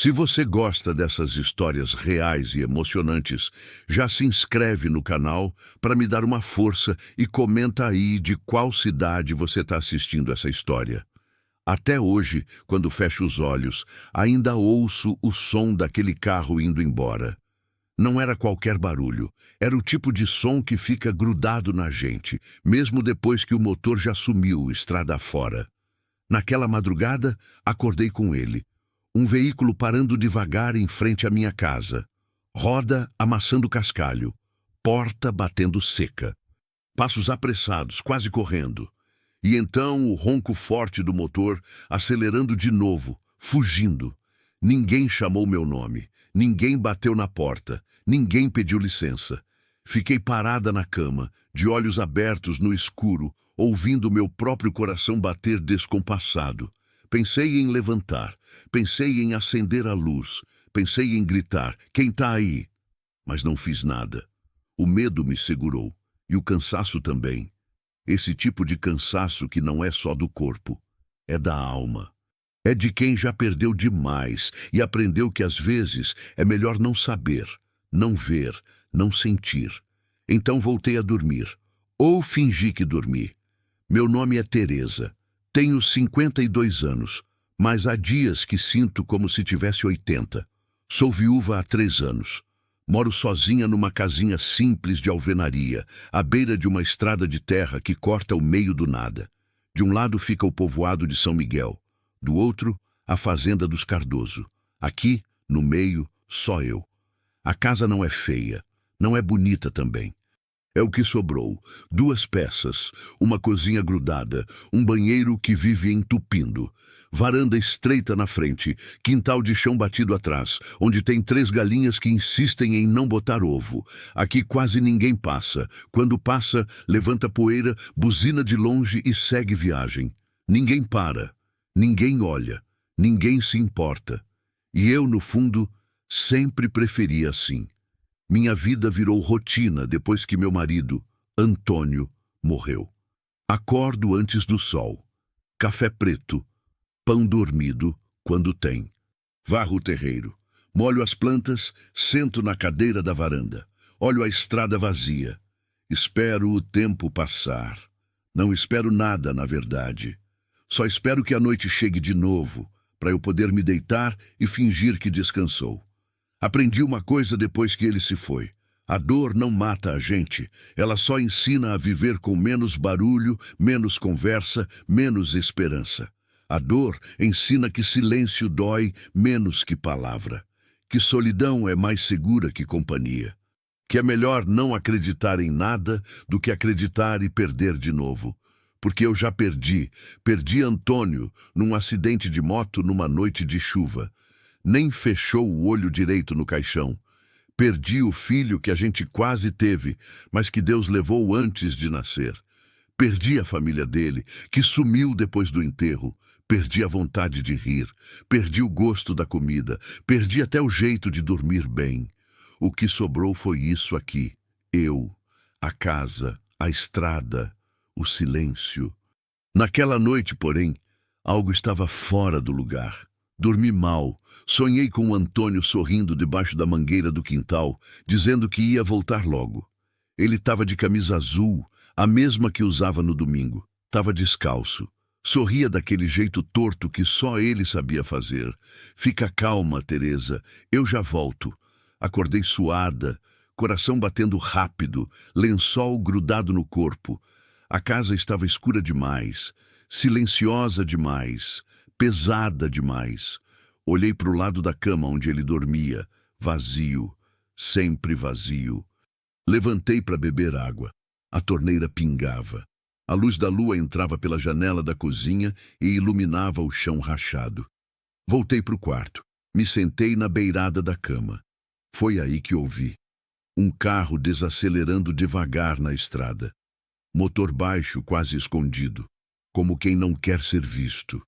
Se você gosta dessas histórias reais e emocionantes, já se inscreve no canal para me dar uma força e comenta aí de qual cidade você está assistindo essa história. Até hoje, quando fecho os olhos, ainda ouço o som daquele carro indo embora. Não era qualquer barulho, era o tipo de som que fica grudado na gente, mesmo depois que o motor já sumiu estrada fora. Naquela madrugada, acordei com ele. Um veículo parando devagar em frente à minha casa. Roda amassando cascalho. Porta batendo seca. Passos apressados, quase correndo. E então o ronco forte do motor acelerando de novo, fugindo. Ninguém chamou meu nome. Ninguém bateu na porta. Ninguém pediu licença. Fiquei parada na cama, de olhos abertos no escuro, ouvindo meu próprio coração bater descompassado. Pensei em levantar, pensei em acender a luz, pensei em gritar, quem tá aí? Mas não fiz nada. O medo me segurou, e o cansaço também. Esse tipo de cansaço que não é só do corpo, é da alma. É de quem já perdeu demais e aprendeu que às vezes é melhor não saber, não ver, não sentir. Então voltei a dormir, ou fingi que dormi. Meu nome é Teresa. Tenho 52 anos, mas há dias que sinto como se tivesse 80. Sou viúva há 3 anos. Moro sozinha numa casinha simples de alvenaria, à beira de uma estrada de terra que corta o meio do nada. De um lado fica o povoado de São Miguel, do outro, a fazenda dos Cardoso. Aqui, no meio, só eu. A casa não é feia, não é bonita também. É o que sobrou, 2 peças, uma cozinha grudada, um banheiro que vive entupindo, varanda estreita na frente, quintal de chão batido atrás, onde tem 3 galinhas que insistem em não botar ovo. Aqui quase ninguém passa. Quando passa, levanta poeira, buzina de longe e segue viagem. Ninguém para, ninguém olha, ninguém se importa. E eu, no fundo, sempre preferi assim. Minha vida virou rotina depois que meu marido, Antônio, morreu. Acordo antes do sol. Café preto. Pão dormido, quando tem. Varro o terreiro. Molho as plantas, sento na cadeira da varanda. Olho a estrada vazia. Espero o tempo passar. Não espero nada, na verdade. Só espero que a noite chegue de novo, para eu poder me deitar e fingir que descansou. Aprendi uma coisa depois que ele se foi. A dor não mata a gente, ela só ensina a viver com menos barulho, menos conversa, menos esperança. A dor ensina que silêncio dói menos que palavra, que solidão é mais segura que companhia, que é melhor não acreditar em nada do que acreditar e perder de novo. Porque eu já perdi Antônio num acidente de moto numa noite de chuva. Nem fechou o olho direito no caixão. Perdi o filho que a gente quase teve, mas que Deus levou antes de nascer. Perdi a família dele, que sumiu depois do enterro. Perdi a vontade de rir. Perdi o gosto da comida. Perdi até o jeito de dormir bem. O que sobrou foi isso aqui. Eu, a casa, a estrada, o silêncio. Naquela noite, porém, algo estava fora do lugar. Dormi mal. Sonhei com o Antônio sorrindo debaixo da mangueira do quintal, dizendo que ia voltar logo. Ele estava de camisa azul, a mesma que usava no domingo. Estava descalço. Sorria daquele jeito torto que só ele sabia fazer. Fica calma, Teresa. Eu já volto. Acordei suada, coração batendo rápido, lençol grudado no corpo. A casa estava escura demais, silenciosa demais. Pesada demais. Olhei para o lado da cama onde ele dormia, vazio, sempre vazio. Levantei para beber água. A torneira pingava. A luz da lua entrava pela janela da cozinha e iluminava o chão rachado. Voltei para o quarto. Me sentei na beirada da cama. Foi aí que ouvi. Um carro desacelerando devagar na estrada. Motor baixo, quase escondido. Como quem não quer ser visto.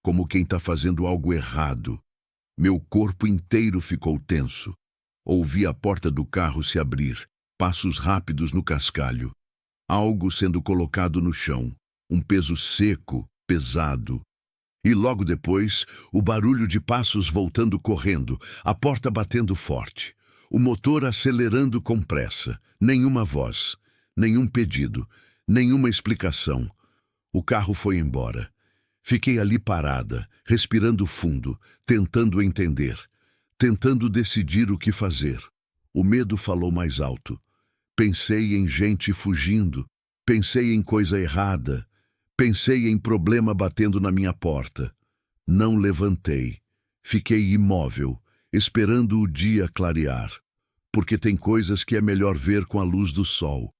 Como quem está fazendo algo errado. Meu corpo inteiro ficou tenso. Ouvi a porta do carro se abrir, passos rápidos no cascalho. Algo sendo colocado no chão, um peso seco, pesado. E logo depois, o barulho de passos voltando correndo, a porta batendo forte, o motor acelerando com pressa. Nenhuma voz, nenhum pedido, nenhuma explicação. O carro foi embora. Fiquei ali parada, respirando fundo, tentando entender, tentando decidir o que fazer. O medo falou mais alto. Pensei em gente fugindo, pensei em coisa errada, pensei em problema batendo na minha porta. Não levantei. Fiquei imóvel, esperando o dia clarear, porque tem coisas que é melhor ver com a luz do sol.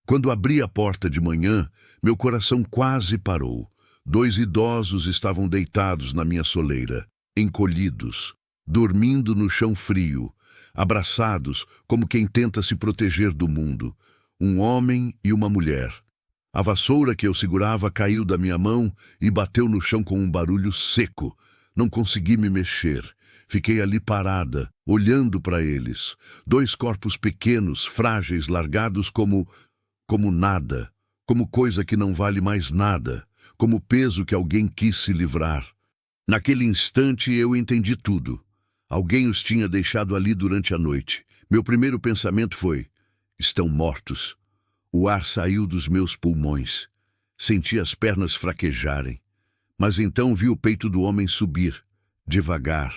Quando abri a porta de manhã, meu coração quase parou. 2 idosos estavam deitados na minha soleira, encolhidos, dormindo no chão frio, abraçados como quem tenta se proteger do mundo. Um homem e uma mulher. A vassoura que eu segurava caiu da minha mão e bateu no chão com um barulho seco. Não consegui me mexer. Fiquei ali parada, olhando para eles. 2 corpos pequenos, frágeis, largados como nada, como coisa que não vale mais nada, como peso que alguém quis se livrar. Naquele instante eu entendi tudo. Alguém os tinha deixado ali durante a noite. Meu primeiro pensamento foi: estão mortos. O ar saiu dos meus pulmões. Senti as pernas fraquejarem. Mas então vi o peito do homem subir, devagar,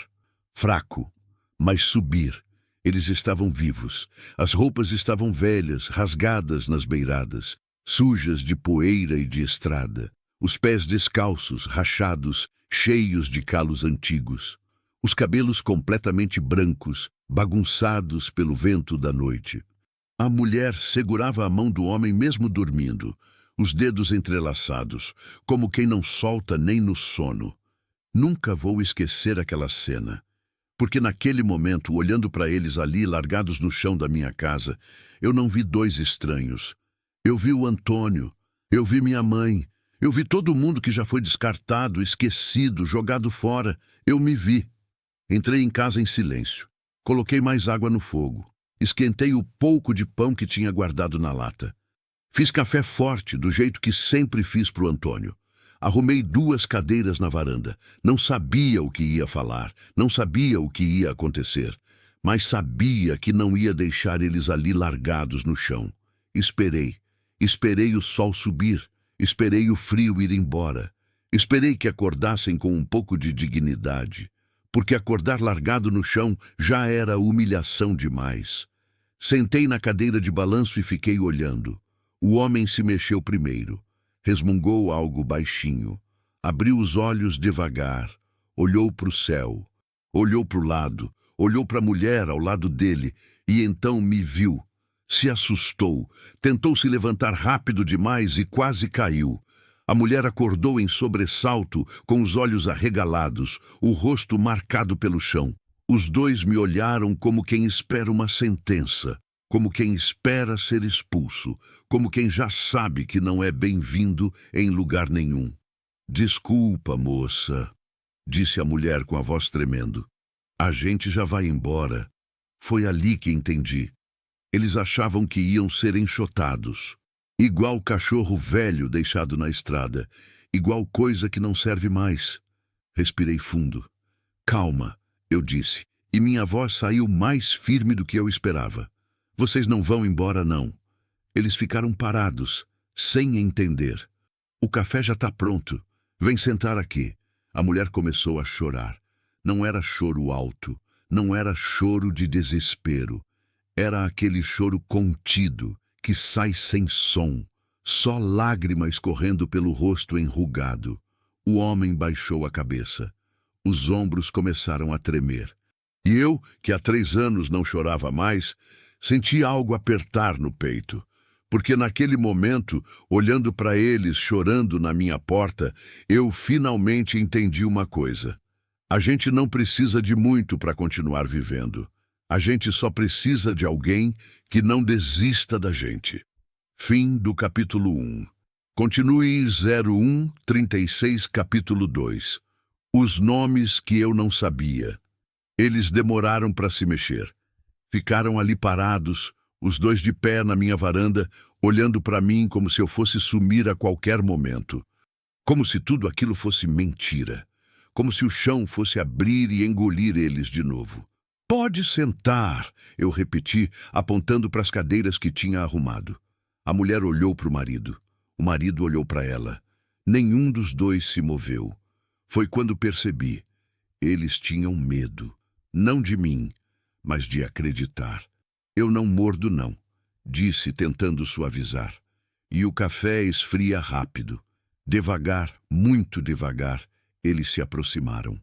fraco, mas subir. Eles estavam vivos. As roupas estavam velhas, rasgadas nas beiradas, sujas de poeira e de estrada. Os pés descalços, rachados, cheios de calos antigos. Os cabelos completamente brancos, bagunçados pelo vento da noite. A mulher segurava a mão do homem mesmo dormindo, os dedos entrelaçados, como quem não solta nem no sono. Nunca vou esquecer aquela cena, porque naquele momento, olhando para eles ali, largados no chão da minha casa, eu não vi 2 estranhos. Eu vi o Antônio, eu vi minha mãe, eu vi todo mundo que já foi descartado, esquecido, jogado fora. Eu me vi. Entrei em casa em silêncio. Coloquei mais água no fogo. Esquentei o pouco de pão que tinha guardado na lata. Fiz café forte, do jeito que sempre fiz para o Antônio. Arrumei 2 cadeiras na varanda. Não sabia o que ia falar, não sabia o que ia acontecer, mas sabia que não ia deixar eles ali largados no chão. Esperei. Esperei o sol subir. Esperei o frio ir embora. Esperei que acordassem com um pouco de dignidade, porque acordar largado no chão já era humilhação demais. Sentei na cadeira de balanço e fiquei olhando. O homem se mexeu primeiro. Resmungou algo baixinho. Abriu os olhos devagar. Olhou para o céu. Olhou para o lado. Olhou para a mulher ao lado dele. E então me viu. Se assustou. Tentou se levantar rápido demais e quase caiu. A mulher acordou em sobressalto, com os olhos arregalados, o rosto marcado pelo chão. Os 2 me olharam como quem espera uma sentença, como quem espera ser expulso, como quem já sabe que não é bem-vindo em lugar nenhum. Desculpa, moça, disse a mulher com a voz tremendo. A gente já vai embora. Foi ali que entendi. Eles achavam que iam ser enxotados. Igual cachorro velho deixado na estrada, igual coisa que não serve mais. Respirei fundo. Calma, eu disse, e minha voz saiu mais firme do que eu esperava. Vocês não vão embora, não. Eles ficaram parados, sem entender. O café já está pronto. Vem sentar aqui. A mulher começou a chorar. Não era choro alto, não era choro de desespero. Era aquele choro contido, que sai sem som, só lágrima escorrendo pelo rosto enrugado. O homem baixou a cabeça. Os ombros começaram a tremer. E eu, que há 3 anos não chorava mais, senti algo apertar no peito. Porque naquele momento, olhando para eles chorando na minha porta, eu finalmente entendi uma coisa. A gente não precisa de muito para continuar vivendo. A gente só precisa de alguém que não desista da gente. Fim do capítulo 1. Continue 0136, capítulo 2. Os nomes que eu não sabia. Eles demoraram para se mexer. Ficaram ali parados, os 2 de pé na minha varanda, olhando para mim como se eu fosse sumir a qualquer momento. Como se tudo aquilo fosse mentira. como se o chão fosse abrir e engolir eles de novo. Pode sentar, eu repeti, apontando para as cadeiras que tinha arrumado. A mulher olhou para o marido olhou para ela. Nenhum dos dois se moveu. Foi quando percebi. Eles tinham medo, não de mim, mas de acreditar. Eu não mordo não, disse tentando suavizar. E o café esfria rápido. Devagar, muito devagar, eles se aproximaram.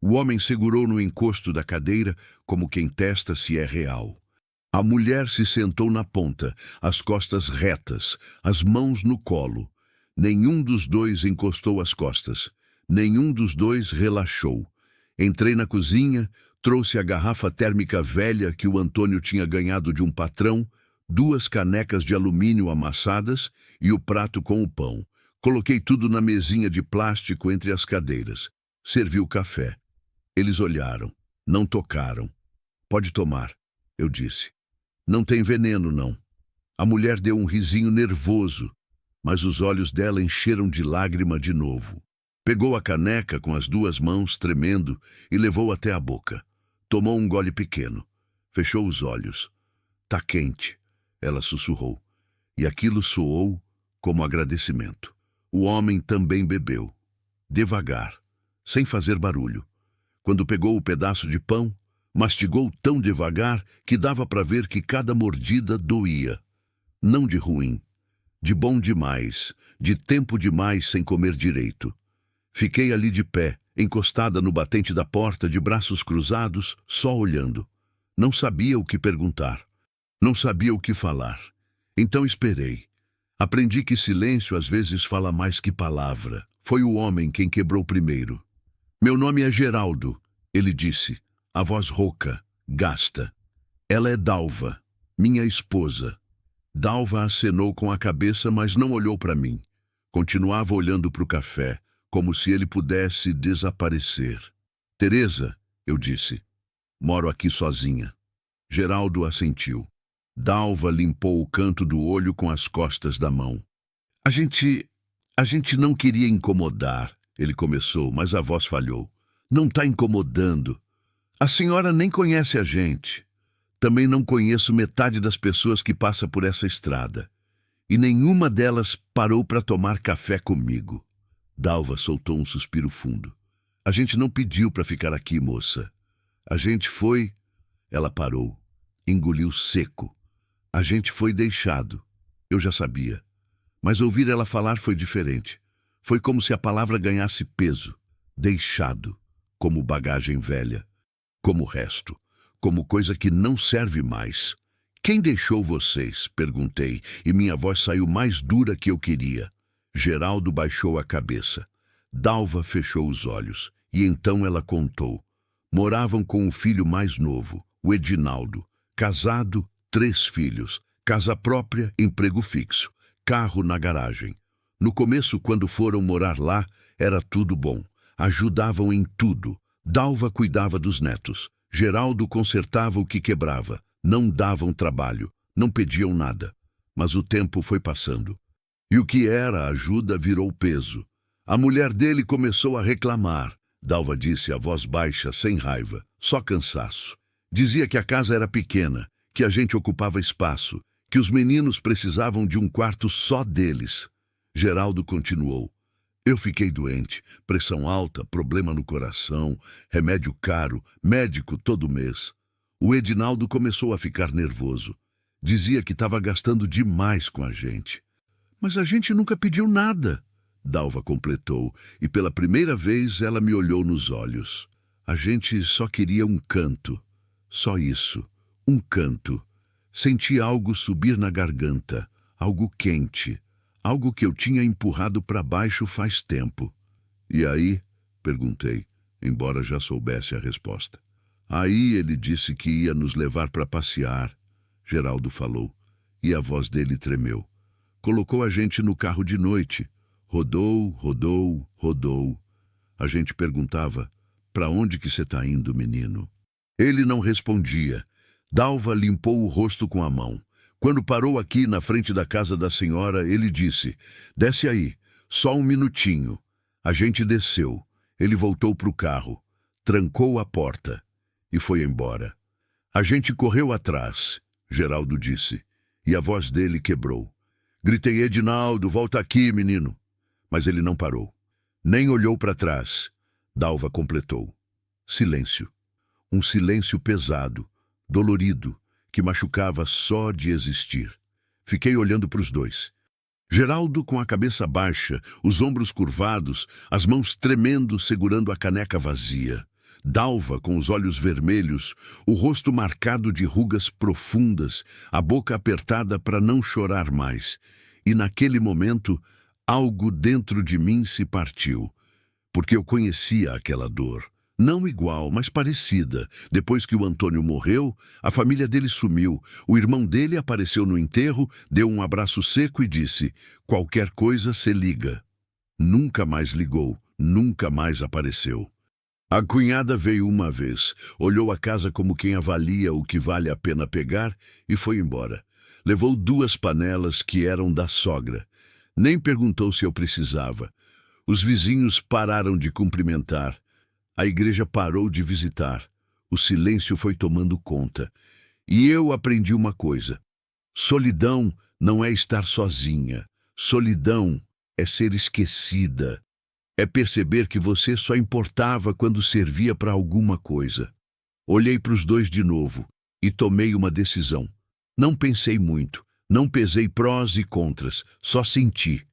O homem segurou no encosto da cadeira como quem testa se é real. A mulher se sentou na ponta, as costas retas, as mãos no colo. Nenhum dos dois encostou as costas. Nenhum dos dois relaxou. Entrei na cozinha, trouxe a garrafa térmica velha que o Antônio tinha ganhado de um patrão, 2 canecas de alumínio amassadas e o prato com o pão. Coloquei tudo na mesinha de plástico entre as cadeiras. Servi o café. Eles olharam, não tocaram. Pode tomar, eu disse. Não tem veneno, não. A mulher deu um risinho nervoso, mas os olhos dela encheram de lágrima de novo. Pegou a caneca com as 2 mãos, tremendo, e levou até a boca. Tomou um gole pequeno. Fechou os olhos. Tá quente, ela sussurrou. E aquilo soou como agradecimento. O homem também bebeu. Devagar, sem fazer barulho. Quando pegou o pedaço de pão, mastigou tão devagar que dava para ver que cada mordida doía. Não de ruim, de bom demais, de tempo demais sem comer direito. Fiquei ali de pé, encostada no batente da porta, de braços cruzados, só olhando. Não sabia o que perguntar. Não sabia o que falar. Então esperei. Aprendi que silêncio às vezes fala mais que palavra. Foi o homem quem quebrou primeiro. Meu nome é Geraldo, ele disse, a voz rouca, gasta. Ela é Dalva, minha esposa. Dalva acenou com a cabeça, mas não olhou para mim. Continuava olhando para o café, como se ele pudesse desaparecer. Teresa, eu disse, moro aqui sozinha. Geraldo assentiu. Dalva limpou o canto do olho com as costas da mão. A gente não queria incomodar, ele começou, mas a voz falhou. Não está incomodando. A senhora nem conhece a gente. Também não conheço metade das pessoas que passam por essa estrada. E nenhuma delas parou para tomar café comigo. Dalva soltou um suspiro fundo. A gente não pediu para ficar aqui, moça. A gente foi... Ela parou. Engoliu seco. A gente foi deixado. Eu já sabia. Mas ouvir ela falar foi diferente. Foi como se a palavra ganhasse peso. Deixado. Como bagagem velha. Como resto. Como coisa que não serve mais. Quem deixou vocês? Perguntei, e minha voz saiu mais dura que eu queria. Geraldo baixou a cabeça. Dalva fechou os olhos. E então ela contou. Moravam com o filho mais novo, o Edinaldo. Casado, 3 filhos. Casa própria, emprego fixo. Carro na garagem. No começo, quando foram morar lá, era tudo bom. Ajudavam em tudo. Dalva cuidava dos netos. Geraldo consertava o que quebrava. Não davam trabalho. Não pediam nada. Mas o tempo foi passando. E o que era ajuda virou peso. A mulher dele começou a reclamar. Dalva disse a voz baixa, sem raiva. Só cansaço. Dizia que a casa era pequena, que a gente ocupava espaço, que os meninos precisavam de um quarto só deles. Geraldo continuou. Eu fiquei doente, pressão alta, problema no coração, remédio caro, médico todo mês. O Edinaldo começou a ficar nervoso. Dizia que estava gastando demais com a gente. Mas a gente nunca pediu nada, Dalva completou, e pela primeira vez ela me olhou nos olhos. A gente só queria um canto. Só isso. Um canto. Senti algo subir na garganta, algo quente. Algo que eu tinha empurrado para baixo faz tempo. E aí? Perguntei, embora já soubesse a resposta. Aí ele disse que ia nos levar para passear, Geraldo falou, e a voz dele tremeu. Colocou a gente no carro de noite. Rodou, rodou, rodou. A gente perguntava, para onde que você está indo, menino? Ele não respondia. Dalva limpou o rosto com a mão. Quando parou aqui na frente da casa da senhora, ele disse, desce aí, só um minutinho. A gente desceu. Ele voltou para o carro, trancou a porta e foi embora. A gente correu atrás, Geraldo disse, e a voz dele quebrou. Gritei, Edinaldo, volta aqui, menino. Mas ele não parou. Nem olhou para trás. Dalva completou. Silêncio. Um silêncio pesado, dolorido, que machucava só de existir. Fiquei olhando para os dois. Geraldo com a cabeça baixa, os ombros curvados, as mãos tremendo segurando a caneca vazia. Dalva com os olhos vermelhos, o rosto marcado de rugas profundas, a boca apertada para não chorar mais. E naquele momento, algo dentro de mim se partiu, porque eu conhecia aquela dor. Não igual, mas parecida. Depois que o Antônio morreu, a família dele sumiu. O irmão dele apareceu no enterro, deu um abraço seco e disse, qualquer coisa se liga. Nunca mais ligou, nunca mais apareceu. A cunhada veio uma vez, olhou a casa como quem avalia o que vale a pena pegar e foi embora. Levou 2 panelas que eram da sogra. Nem perguntou se eu precisava. Os vizinhos pararam de cumprimentar. A igreja parou de visitar. O silêncio foi tomando conta. E eu aprendi uma coisa. Solidão não é estar sozinha. Solidão é ser esquecida. É perceber que você só importava quando servia para alguma coisa. Olhei para os dois de novo e tomei uma decisão. Não pensei muito, não pesei prós e contras, só senti.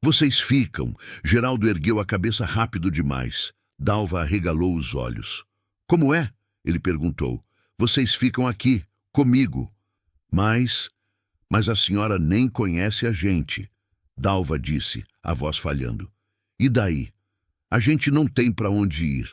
Vocês ficam. Geraldo ergueu a cabeça rápido demais. Dalva arregalou os olhos. Como é? Ele perguntou. Vocês ficam aqui, comigo. Mas a senhora nem conhece a gente. Dalva disse, a voz falhando. E daí? A gente não tem para onde ir.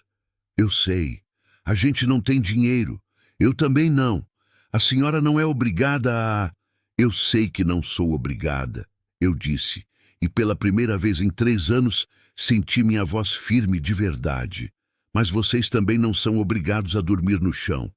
Eu sei. A gente não tem dinheiro. Eu também não. A senhora não é obrigada a... Eu sei que não sou obrigada, eu disse. E pela primeira vez em 3 anos, senti minha voz firme de verdade. Mas vocês também não são obrigados a dormir no chão,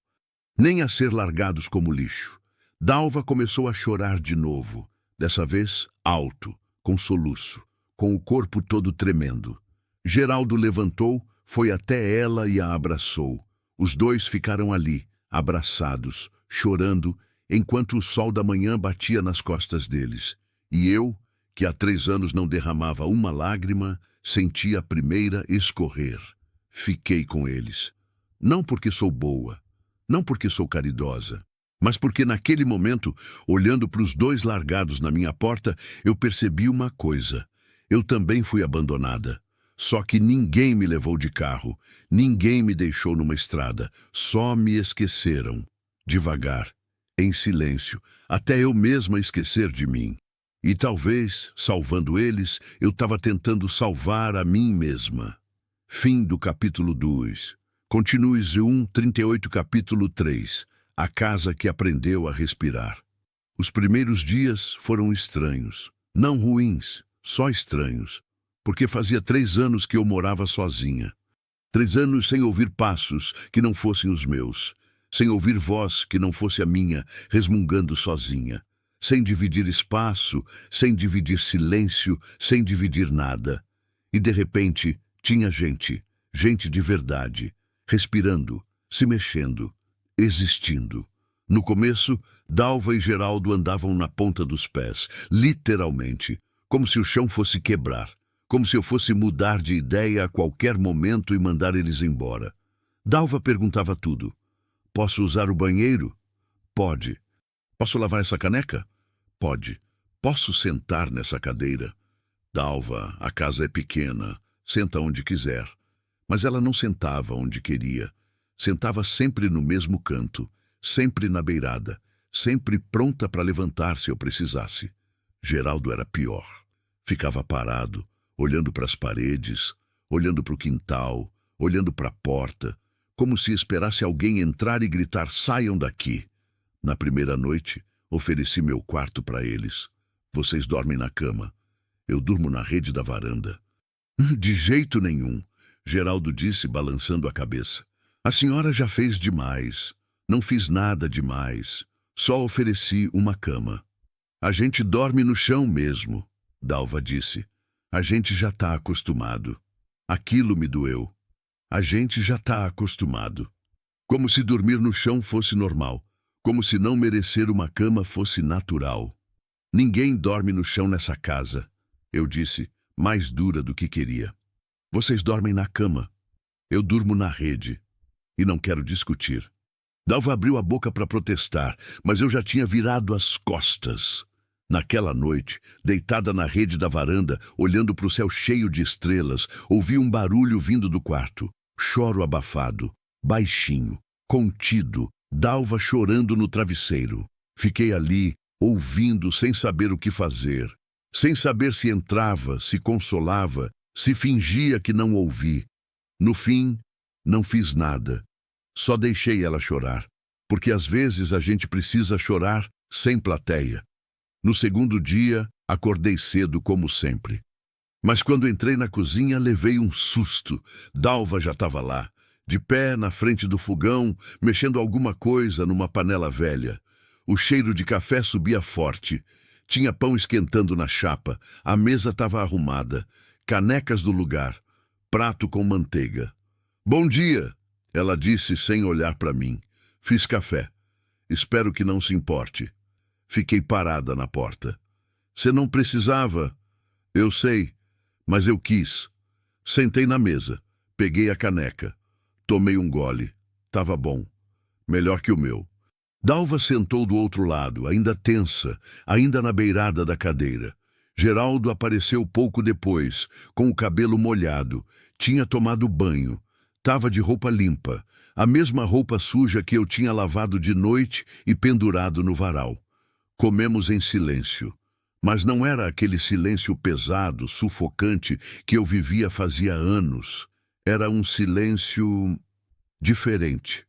nem a ser largados como lixo. Dalva começou a chorar de novo, dessa vez alto, com soluço, com o corpo todo tremendo. Geraldo levantou, foi até ela e a abraçou. Os dois ficaram ali, abraçados, chorando, enquanto o sol da manhã batia nas costas deles. E eu, que há 3 anos não derramava uma lágrima, senti a primeira escorrer. Fiquei com eles. Não porque sou boa, não porque sou caridosa, mas porque naquele momento, olhando para os dois largados na minha porta, eu percebi uma coisa. Eu também fui abandonada. Só que ninguém me levou de carro, ninguém me deixou numa estrada, só me esqueceram. Devagar, em silêncio, até eu mesma esquecer de mim. E talvez, salvando eles, eu estava tentando salvar a mim mesma. Fim do capítulo 2. Continue Z1, 38, capítulo 3. A casa que aprendeu a respirar. Os primeiros dias foram estranhos. Não ruins, só estranhos. Porque fazia 3 anos que eu morava sozinha. 3 anos sem ouvir passos que não fossem os meus. Sem ouvir voz que não fosse a minha, resmungando sozinha. Sem dividir espaço, sem dividir silêncio, sem dividir nada. E de repente, tinha gente, gente de verdade, respirando, se mexendo, existindo. No começo, Dalva e Geraldo andavam na ponta dos pés, literalmente, como se o chão fosse quebrar, como se eu fosse mudar de ideia a qualquer momento e mandar eles embora. Dalva perguntava tudo. Posso usar o banheiro? Pode. Posso lavar essa caneca? Pode. Posso sentar nessa cadeira? Dalva, a casa é pequena, senta onde quiser. Mas ela não sentava onde queria. Sentava sempre no mesmo canto, sempre na beirada, sempre pronta para levantar se eu precisasse. Geraldo era pior. Ficava parado, olhando para as paredes, olhando para o quintal, olhando para a porta, como se esperasse alguém entrar e gritar, saiam daqui. Na primeira noite, ofereci meu quarto para eles. Vocês dormem na cama. Eu durmo na rede da varanda. De jeito nenhum, Geraldo disse, balançando a cabeça. A senhora já fez demais. Não fiz nada demais. Só ofereci uma cama. A gente dorme no chão mesmo, Dalva disse. A gente já está acostumado. Aquilo me doeu. A gente já está acostumado. Como se dormir no chão fosse normal. Como se não merecer uma cama fosse natural. Ninguém dorme no chão nessa casa, eu disse, mais dura do que queria. Vocês dormem na cama. Eu durmo na rede. E não quero discutir. Dalva abriu a boca para protestar, mas eu já tinha virado as costas. Naquela noite, deitada na rede da varanda, olhando para o céu cheio de estrelas, ouvi um barulho vindo do quarto. Choro abafado, baixinho, contido, Dalva chorando no travesseiro. Fiquei ali, ouvindo, sem saber o que fazer. Sem saber se entrava, se consolava, se fingia que não ouvi. No fim, não fiz nada. Só deixei ela chorar, porque às vezes a gente precisa chorar sem plateia. No segundo dia, acordei cedo como sempre. Mas quando entrei na cozinha, levei um susto. Dalva já estava lá, de pé na frente do fogão, mexendo alguma coisa numa panela velha. O cheiro de café subia forte. Tinha pão esquentando na chapa, a mesa estava arrumada, canecas do lugar, prato com manteiga. Bom dia, ela disse sem olhar para mim. Fiz café. Espero que não se importe. Fiquei parada na porta. Você não precisava. Eu sei, mas eu quis. Sentei na mesa, peguei a caneca. Tomei um gole. Tava bom. Melhor que o meu. Dalva sentou do outro lado, ainda tensa, ainda na beirada da cadeira. Geraldo apareceu pouco depois, com o cabelo molhado. Tinha tomado banho. Tava de roupa limpa, a mesma roupa suja que eu tinha lavado de noite e pendurado no varal. Comemos em silêncio. Mas não era aquele silêncio pesado, sufocante que eu vivia fazia anos. Era um silêncio diferente.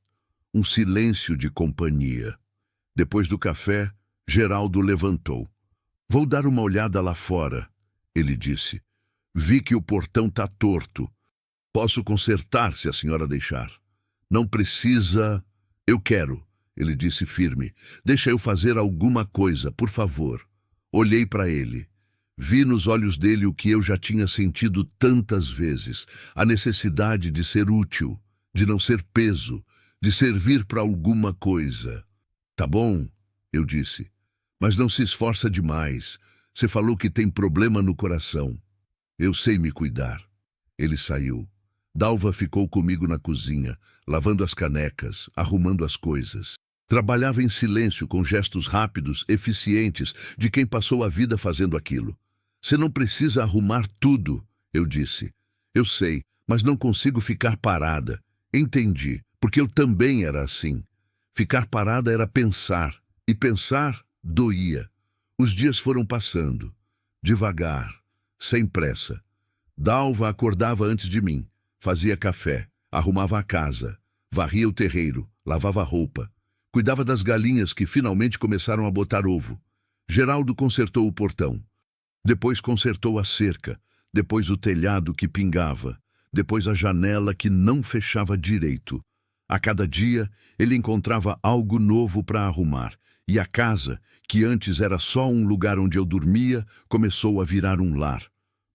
Um silêncio de companhia. Depois do café, Geraldo levantou. Vou dar uma olhada lá fora, ele disse. Vi que o portão tá torto. Posso consertar se a senhora deixar. Não precisa... Eu quero, ele disse firme. Deixa eu fazer alguma coisa, por favor. Olhei para ele. Vi nos olhos dele o que eu já tinha sentido tantas vezes. A necessidade de ser útil, de não ser peso, de servir para alguma coisa. Tá bom, eu disse. Mas não se esforça demais. Você falou que tem problema no coração. Eu sei me cuidar. Ele saiu. Dalva ficou comigo na cozinha, lavando as canecas, arrumando as coisas. Trabalhava em silêncio, com gestos rápidos, eficientes, de quem passou a vida fazendo aquilo. Você não precisa arrumar tudo, eu disse. Eu sei, mas não consigo ficar parada. Entendi, porque eu também era assim. Ficar parada era pensar, e pensar doía. Os dias foram passando, devagar, sem pressa. Dalva acordava antes de mim. Fazia café, arrumava a casa, varria o terreiro, lavava roupa. Cuidava das galinhas que finalmente começaram a botar ovo. Geraldo consertou o portão. Depois consertou a cerca. Depois o telhado que pingava. Depois a janela que não fechava direito. A cada dia, ele encontrava algo novo para arrumar. E a casa, que antes era só um lugar onde eu dormia, começou a virar um lar.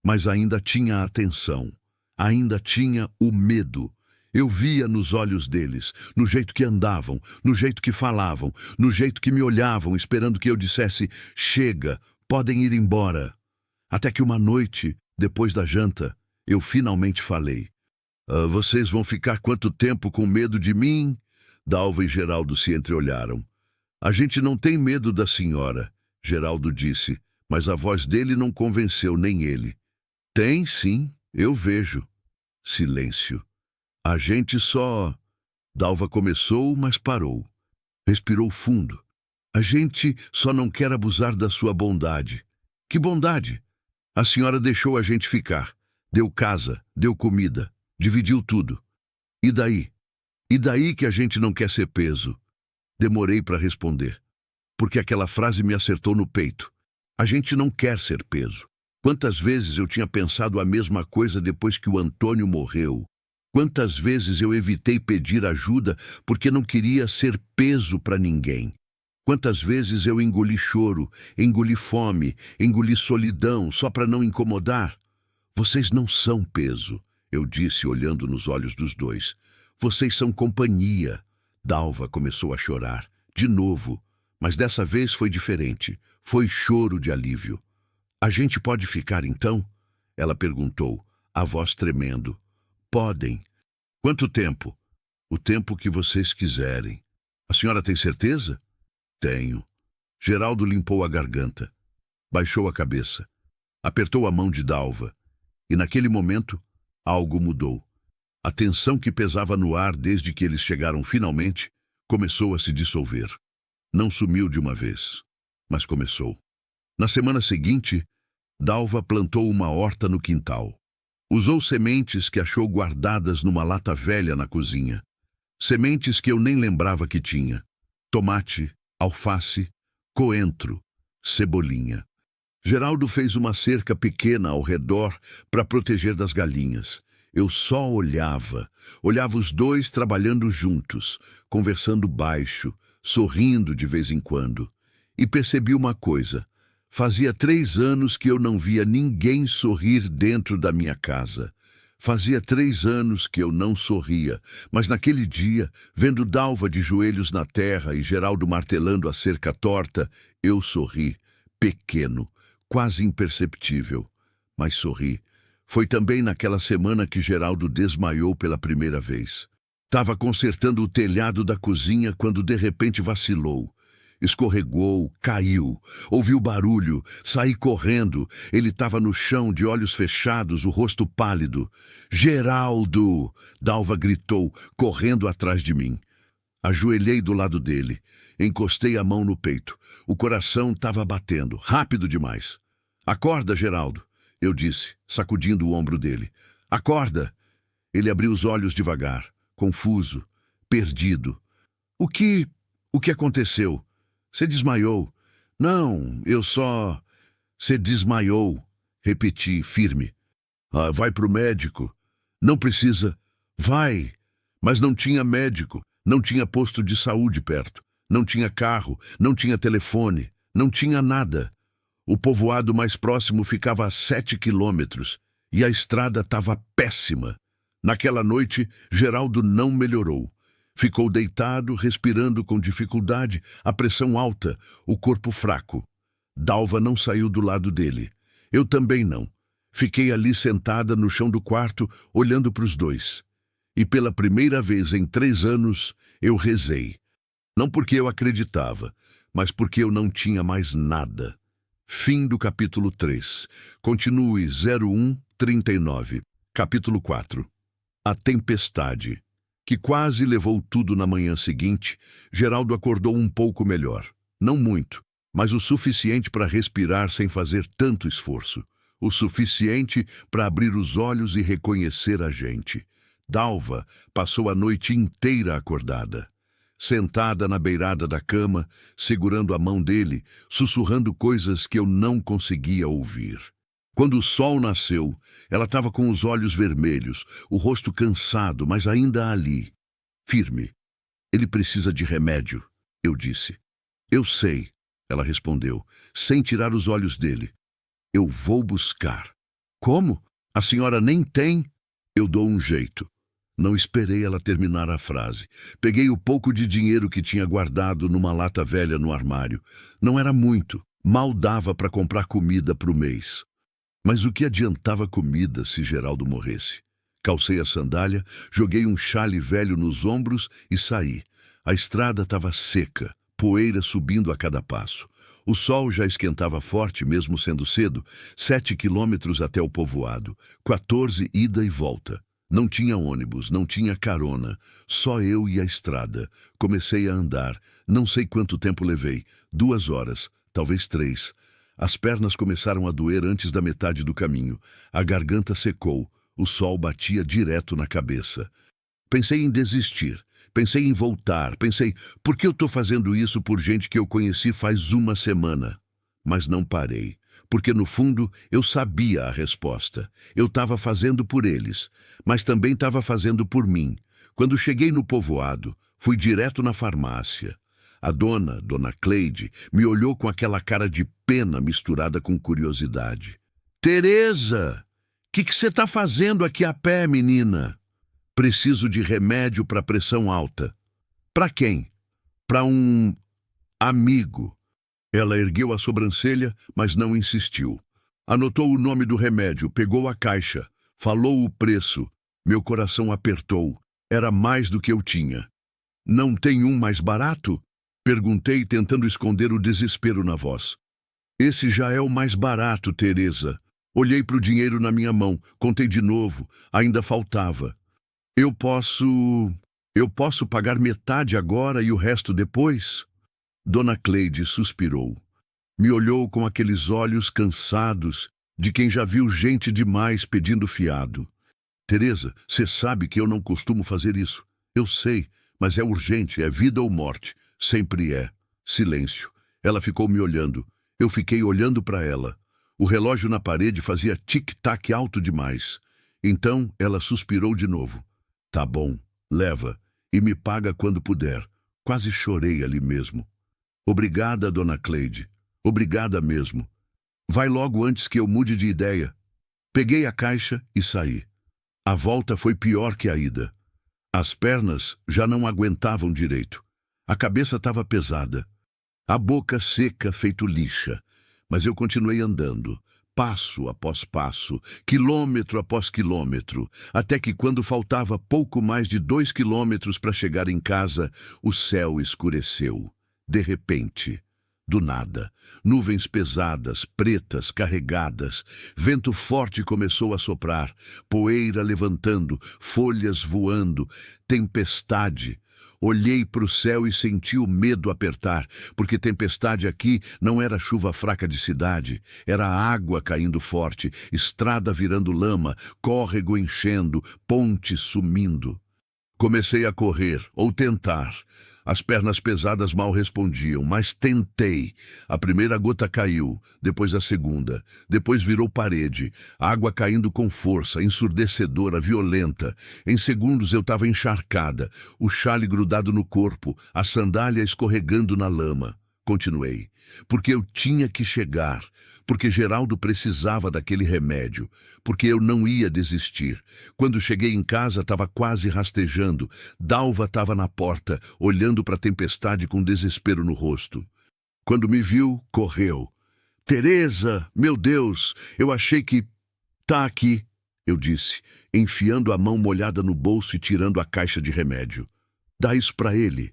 Mas ainda tinha atenção. Ainda tinha o medo. Eu via nos olhos deles, no jeito que andavam, no jeito que falavam, no jeito que me olhavam, esperando que eu dissesse, chega, podem ir embora. Até que uma noite, depois da janta, eu finalmente falei. Vocês vão ficar quanto tempo com medo de mim? Dalva e Geraldo se entreolharam. A gente não tem medo da senhora, Geraldo disse, mas a voz dele não convenceu nem ele. Tem sim, eu vejo. Silêncio. A gente só... Dalva começou, mas parou. Respirou fundo. A gente só não quer abusar da sua bondade. Que bondade? A senhora deixou a gente ficar. Deu casa, deu comida, dividiu tudo. E daí? E daí que a gente não quer ser peso? Demorei para responder, porque aquela frase me acertou no peito. A gente não quer ser peso. Quantas vezes eu tinha pensado a mesma coisa depois que o Antônio morreu? Quantas vezes eu evitei pedir ajuda porque não queria ser peso para ninguém? Quantas vezes eu engoli choro, engoli fome, engoli solidão só para não incomodar? Vocês não são peso. eu disse, olhando nos olhos dos dois. Vocês são companhia. Dalva começou a chorar, de novo, mas dessa vez foi diferente. Foi choro de alívio. A gente pode ficar, então? Ela perguntou, a voz tremendo. Podem. Quanto tempo? O tempo que vocês quiserem. A senhora tem certeza? Tenho. Geraldo limpou a garganta. Baixou a cabeça. Apertou a mão de Dalva. E naquele momento, algo mudou. A tensão que pesava no ar desde que eles chegaram finalmente começou a se dissolver. Não sumiu de uma vez, mas começou. Na semana seguinte, Dalva plantou uma horta no quintal. Usou sementes que achou guardadas numa lata velha na cozinha. Sementes que eu nem lembrava que tinha. Tomate, alface, coentro, cebolinha. Geraldo fez uma cerca pequena ao redor para proteger das galinhas. Eu só olhava os dois trabalhando juntos, conversando baixo, sorrindo de vez em quando. E percebi uma coisa. Fazia 3 anos que eu não via ninguém sorrir dentro da minha casa. Fazia 3 anos que eu não sorria, mas naquele dia, vendo Dalva de joelhos na terra e Geraldo martelando a cerca torta, eu sorri, pequeno, quase imperceptível, mas sorri. Foi também naquela semana que Geraldo desmaiou pela primeira vez. Estava consertando o telhado da cozinha quando de repente vacilou. Escorregou, caiu, ouviu barulho, saí correndo. Ele estava no chão, de olhos fechados, o rosto pálido. Geraldo! Dalva gritou, correndo atrás de mim. Ajoelhei do lado dele, encostei a mão no peito. O coração estava batendo, rápido demais. Acorda, Geraldo, eu disse, sacudindo o ombro dele. Acorda! Ele abriu os olhos devagar, confuso, perdido. O que aconteceu? Você desmaiou. Não, eu só... Você desmaiou, repeti, firme. Ah, vai pro médico. Não precisa. Vai. Mas não tinha médico, não tinha posto de saúde perto, não tinha carro, não tinha telefone, não tinha nada. O povoado mais próximo ficava a 7 quilômetros e a estrada estava péssima. Naquela noite, Geraldo não melhorou. Ficou deitado, respirando com dificuldade, a pressão alta, o corpo fraco. Dalva não saiu do lado dele. Eu também não. Fiquei ali sentada no chão do quarto, olhando para os dois. E pela primeira vez em 3 anos, eu rezei. Não porque eu acreditava, mas porque eu não tinha mais nada. Fim do capítulo 3. Continue 0139. Capítulo 4. A tempestade. Que quase levou tudo na manhã seguinte, Geraldo acordou um pouco melhor. Não muito, mas o suficiente para respirar sem fazer tanto esforço. O suficiente para abrir os olhos e reconhecer a gente. Dalva passou a noite inteira acordada. Sentada na beirada da cama, segurando a mão dele, sussurrando coisas que eu não conseguia ouvir. Quando o sol nasceu, ela estava com os olhos vermelhos, o rosto cansado, mas ainda ali, firme. Ele precisa de remédio, eu disse. Eu sei, ela respondeu, sem tirar os olhos dele. Eu vou buscar. Como? A senhora nem tem? Eu dou um jeito. Não esperei ela terminar a frase. Peguei o pouco de dinheiro que tinha guardado numa lata velha no armário. Não era muito, mal dava para comprar comida para o mês. Mas o que adiantava comida se Geraldo morresse? Calcei a sandália, joguei um chale velho nos ombros e saí. A estrada estava seca, poeira subindo a cada passo. O sol já esquentava forte, mesmo sendo cedo, 7 quilômetros até o povoado, 14 ida e volta. Não tinha ônibus, não tinha carona, só eu e a estrada. Comecei a andar, não sei quanto tempo levei, 2 horas, talvez 3. As pernas começaram a doer antes da metade do caminho. A garganta secou, o sol batia direto na cabeça. Pensei em desistir, pensei em voltar, pensei, por que eu estou fazendo isso por gente que eu conheci faz 1 semana? Mas não parei, porque no fundo eu sabia a resposta. Eu estava fazendo por eles, mas também estava fazendo por mim. Quando cheguei no povoado, fui direto na farmácia. A dona Cleide, me olhou com aquela cara de pena misturada com curiosidade. Teresa! Que você está fazendo aqui a pé, menina? Preciso de remédio para pressão alta. Para quem? Para um amigo. Ela ergueu a sobrancelha, mas não insistiu. Anotou o nome do remédio, pegou a caixa, falou o preço. Meu coração apertou. Era mais do que eu tinha. Não tem um mais barato? Perguntei, tentando esconder o desespero na voz. Esse já é o mais barato, Teresa. Olhei para o dinheiro na minha mão, contei de novo, ainda faltava. Eu posso pagar metade agora e o resto depois? Dona Cleide suspirou. Me olhou com aqueles olhos cansados de quem já viu gente demais pedindo fiado. Teresa, você sabe que eu não costumo fazer isso. Eu sei, mas é urgente, é vida ou morte. Sempre é. Silêncio. Ela ficou me olhando. Eu fiquei olhando para ela. O relógio na parede fazia tic-tac alto demais. Então ela suspirou de novo. Tá bom, leva e me paga quando puder. Quase chorei ali mesmo. Obrigada, Dona Cleide. Obrigada mesmo. Vai logo antes que eu mude de ideia. Peguei a caixa e saí. A volta foi pior que a ida. As pernas já não aguentavam direito. A cabeça estava pesada. A boca seca, feito lixa. Mas eu continuei andando, passo após passo, quilômetro após quilômetro, até que quando faltava pouco mais de 2 quilômetros para chegar em casa, o céu escureceu. De repente, do nada, nuvens pesadas, pretas, carregadas, vento forte começou a soprar, poeira levantando, folhas voando, tempestade. Olhei para o céu e senti o medo apertar, porque tempestade aqui não era chuva fraca de cidade, era água caindo forte, estrada virando lama, córrego enchendo, ponte sumindo. Comecei a correr, ou tentar. As pernas pesadas mal respondiam, mas tentei. A primeira gota caiu, depois a segunda, depois virou parede, água caindo com força, ensurdecedora, violenta. Em segundos eu estava encharcada, o chale grudado no corpo, a sandália escorregando na lama. Continuei, porque eu tinha que chegar, porque Geraldo precisava daquele remédio, porque eu não ia desistir. Quando cheguei em casa, estava quase rastejando. Dalva estava na porta, olhando para a tempestade com desespero no rosto. Quando me viu, correu. Teresa, meu Deus, eu achei que... Tá aqui, eu disse, enfiando a mão molhada no bolso e tirando a caixa de remédio. Dá isso para ele.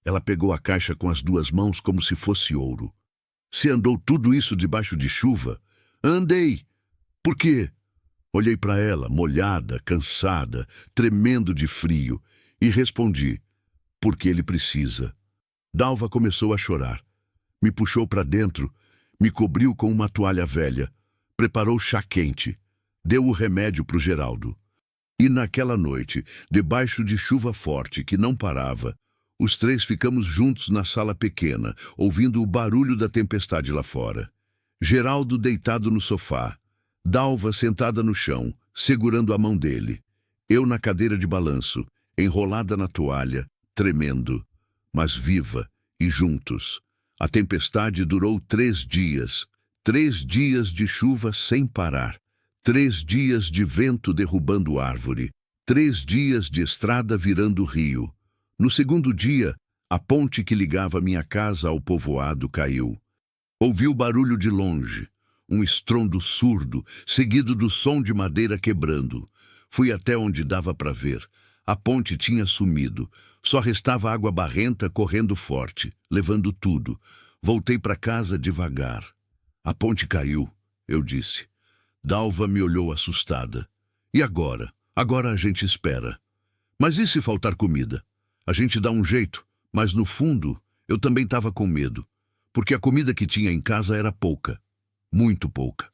Ela pegou a caixa com as 2 mãos como se fosse ouro. Você andou tudo isso debaixo de chuva? Andei. Por quê? Olhei para ela, molhada, cansada, tremendo de frio, e respondi, porque ele precisa. Dalva começou a chorar. Me puxou para dentro, me cobriu com uma toalha velha, preparou chá quente, deu o remédio para o Geraldo. E naquela noite, debaixo de chuva forte que não parava, os 3 ficamos juntos na sala pequena, ouvindo o barulho da tempestade lá fora. Geraldo deitado no sofá, Dalva sentada no chão, segurando a mão dele. Eu na cadeira de balanço, enrolada na toalha, tremendo, mas viva e juntos. A tempestade durou 3 dias. 3 dias de chuva sem parar. 3 dias de vento derrubando árvore. 3 dias de estrada virando rio. No segundo dia, a ponte que ligava minha casa ao povoado caiu. Ouvi o barulho de longe, um estrondo surdo, seguido do som de madeira quebrando. Fui até onde dava para ver. A ponte tinha sumido. Só restava água barrenta correndo forte, levando tudo. Voltei para casa devagar. A ponte caiu, eu disse. Dalva me olhou assustada. E agora? Agora a gente espera. Mas e se faltar comida? A gente dá um jeito, mas no fundo eu também estava com medo, porque a comida que tinha em casa era pouca, muito pouca.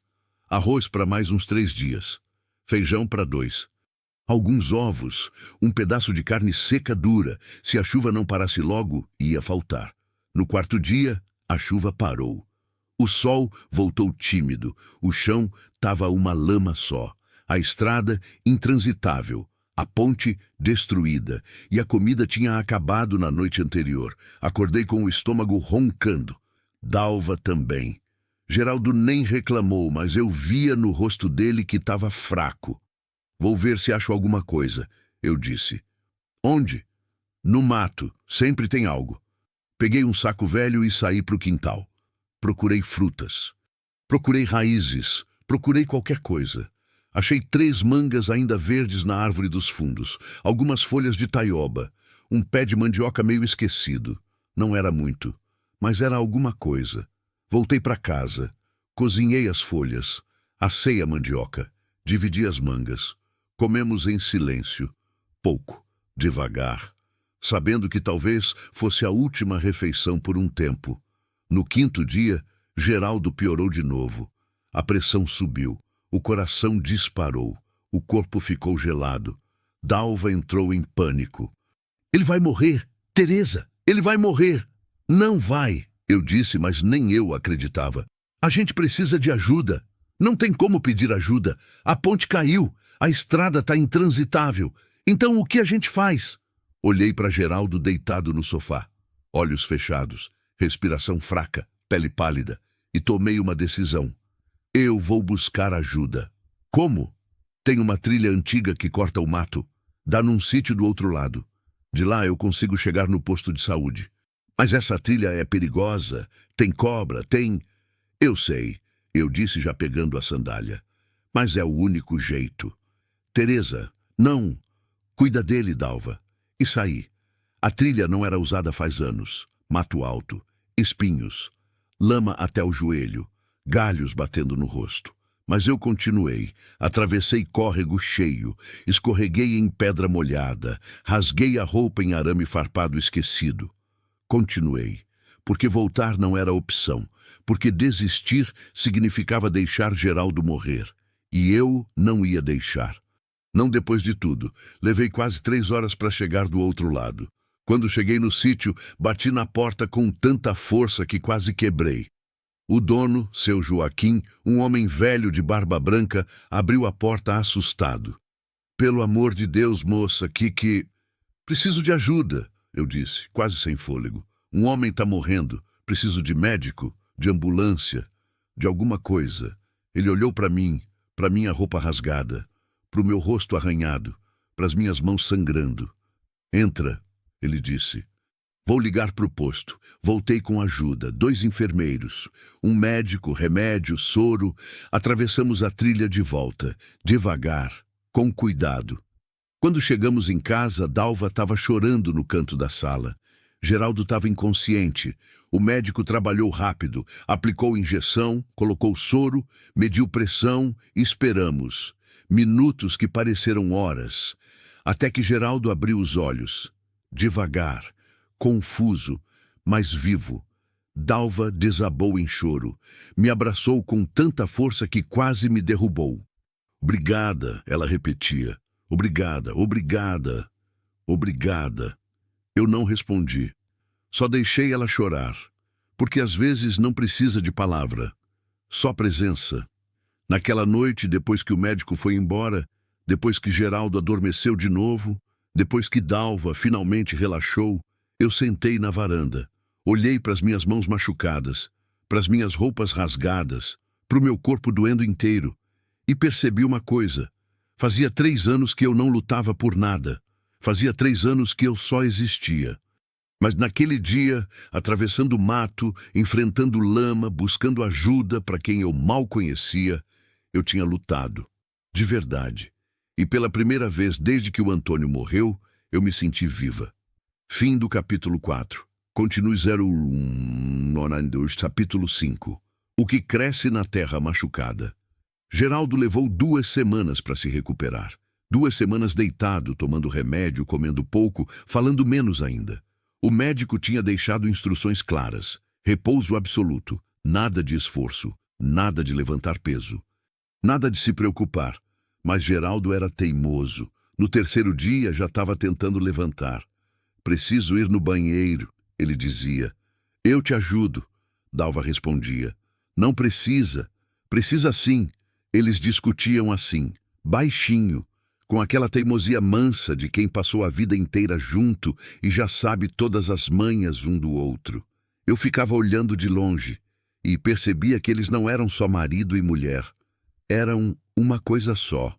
Arroz para mais uns 3 dias, feijão para 2, alguns ovos, um pedaço de carne seca dura, se a chuva não parasse logo, ia faltar. No 4º dia, a chuva parou. O sol voltou tímido, o chão estava uma lama só, a estrada intransitável. A ponte destruída, e a comida tinha acabado na noite anterior. Acordei com o estômago roncando. Dalva também. Geraldo nem reclamou, mas eu via no rosto dele que estava fraco. Vou ver se acho alguma coisa, eu disse. Onde? No mato, sempre tem algo. Peguei um saco velho e saí para o quintal. Procurei frutas. Procurei raízes. Procurei qualquer coisa. Achei 3 mangas ainda verdes na árvore dos fundos, algumas folhas de taioba, um pé de mandioca meio esquecido. Não era muito, mas era alguma coisa. Voltei para casa. Cozinhei as folhas. Assei a mandioca. Dividi as mangas. Comemos em silêncio. Pouco, devagar, sabendo que talvez fosse a última refeição por um tempo. No 5º dia, Geraldo piorou de novo. A pressão subiu, o coração disparou, o corpo ficou gelado. Dalva entrou em pânico. Ele vai morrer, Teresa, ele vai morrer. Não vai, eu disse, mas nem eu acreditava. A gente precisa de ajuda. Não tem como pedir ajuda. A ponte caiu, a estrada está intransitável. Então o que a gente faz? Olhei para Geraldo deitado no sofá, olhos fechados, respiração fraca, pele pálida, e tomei uma decisão. Eu vou buscar ajuda. Como? Tem uma trilha antiga que corta o mato. Dá num sítio do outro lado. De lá eu consigo chegar no posto de saúde. Mas essa trilha é perigosa, tem cobra, tem... Eu sei, eu disse já pegando a sandália. Mas é o único jeito. Teresa, não... Cuida dele, Dalva. E saí. A trilha não era usada faz anos. Mato alto, espinhos, lama até o joelho, galhos batendo no rosto. Mas eu continuei. Atravessei córrego cheio, escorreguei em pedra molhada, rasguei a roupa em arame farpado esquecido. Continuei, porque voltar não era opção, porque desistir significava deixar Geraldo morrer. E eu não ia deixar. Não depois de tudo. Levei quase 3 horas para chegar do outro lado. Quando cheguei no sítio, bati na porta com tanta força que quase quebrei. O dono, seu Joaquim, um homem velho de barba branca, abriu a porta assustado. Pelo amor de Deus, moça, que... Preciso de ajuda, eu disse, quase sem fôlego. Um homem está morrendo. Preciso de médico, de ambulância, de alguma coisa. Ele olhou para mim, para minha roupa rasgada, para o meu rosto arranhado, para as minhas mãos sangrando. Entra, ele disse. Vou ligar para o posto. Voltei com ajuda, 2 enfermeiros, um médico, remédio, soro. Atravessamos a trilha de volta, devagar, com cuidado. Quando chegamos em casa, Dalva estava chorando no canto da sala. Geraldo estava inconsciente. O médico trabalhou rápido, aplicou injeção, colocou soro, mediu pressão e esperamos. Minutos que pareceram horas, até que Geraldo abriu os olhos. Devagar, confuso, mas vivo. Dalva desabou em choro. Me abraçou com tanta força que quase me derrubou. Obrigada, ela repetia. Obrigada, obrigada, obrigada. Eu não respondi. Só deixei ela chorar. Porque às vezes não precisa de palavra. Só presença. Naquela noite, depois que o médico foi embora, depois que Geraldo adormeceu de novo, depois que Dalva finalmente relaxou, eu sentei na varanda, olhei para as minhas mãos machucadas, para as minhas roupas rasgadas, para o meu corpo doendo inteiro, e percebi uma coisa. Fazia 3 anos que eu não lutava por nada. Fazia 3 anos que eu só existia. Mas naquele dia, atravessando o mato, enfrentando lama, buscando ajuda para quem eu mal conhecia, eu tinha lutado, de verdade. E pela primeira vez desde que o Antônio morreu, eu me senti viva. Fim do capítulo 4. Continue 01, capítulo 5. O que cresce na terra machucada. Geraldo levou 2 semanas para se recuperar. 2 semanas deitado, tomando remédio, comendo pouco, falando menos ainda. O médico tinha deixado instruções claras. Repouso absoluto, nada de esforço, nada de levantar peso. Nada de se preocupar, mas Geraldo era teimoso. No 3º dia já estava tentando levantar. Preciso ir no banheiro, ele dizia. Eu te ajudo, Dalva respondia. Não precisa. Precisa sim. Eles discutiam assim, baixinho, com aquela teimosia mansa de quem passou a vida inteira junto e já sabe todas as manhas um do outro. Eu ficava olhando de longe. e percebia que eles não eram só marido e mulher. Eram uma coisa só,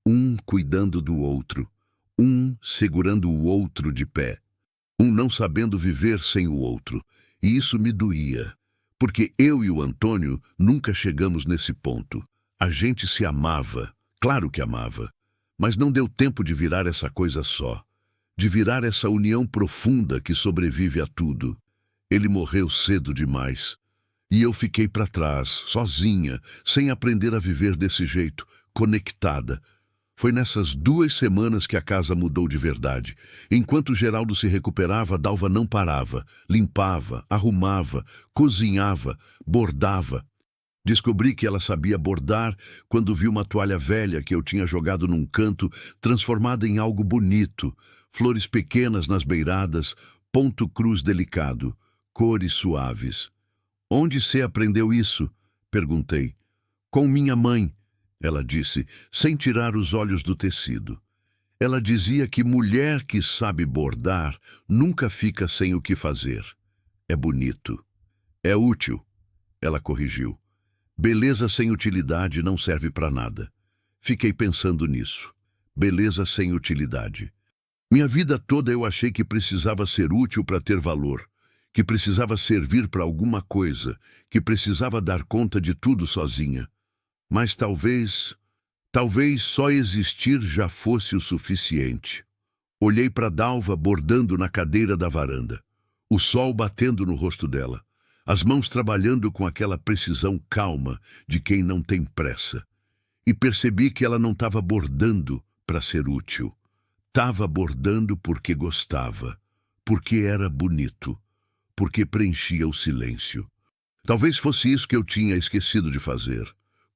um cuidando do outro, um segurando o outro de pé, um não sabendo viver sem o outro. E isso me doía, porque eu e o Antônio nunca chegamos nesse ponto. A gente se amava, claro que amava, mas não deu tempo de virar essa coisa só, de virar essa união profunda que sobrevive a tudo. Ele morreu cedo demais. E eu fiquei para trás, sozinha, sem aprender a viver desse jeito, conectada. Foi nessas 2 semanas que a casa mudou de verdade. Enquanto Geraldo se recuperava, Dalva não parava. Limpava, arrumava, cozinhava, bordava. Descobri que ela sabia bordar quando vi uma toalha velha que eu tinha jogado num canto, transformada em algo bonito. Flores pequenas nas beiradas, ponto cruz delicado, cores suaves. Onde você aprendeu isso? Perguntei. Com minha mãe, ela disse, sem tirar os olhos do tecido. Ela dizia que mulher que sabe bordar nunca fica sem o que fazer. É bonito. É útil, ela corrigiu. Beleza sem utilidade não serve para nada. Fiquei pensando nisso. Beleza sem utilidade. Minha vida toda eu achei que precisava ser útil para ter valor, que precisava servir para alguma coisa, que precisava dar conta de tudo sozinha. Mas talvez só existir já fosse o suficiente. Olhei para Dalva bordando na cadeira da varanda, o sol batendo no rosto dela, as mãos trabalhando com aquela precisão calma de quem não tem pressa. E percebi que ela não estava bordando para ser útil. Estava bordando porque gostava, porque era bonito, porque preenchia o silêncio. Talvez fosse isso que eu tinha esquecido de fazer.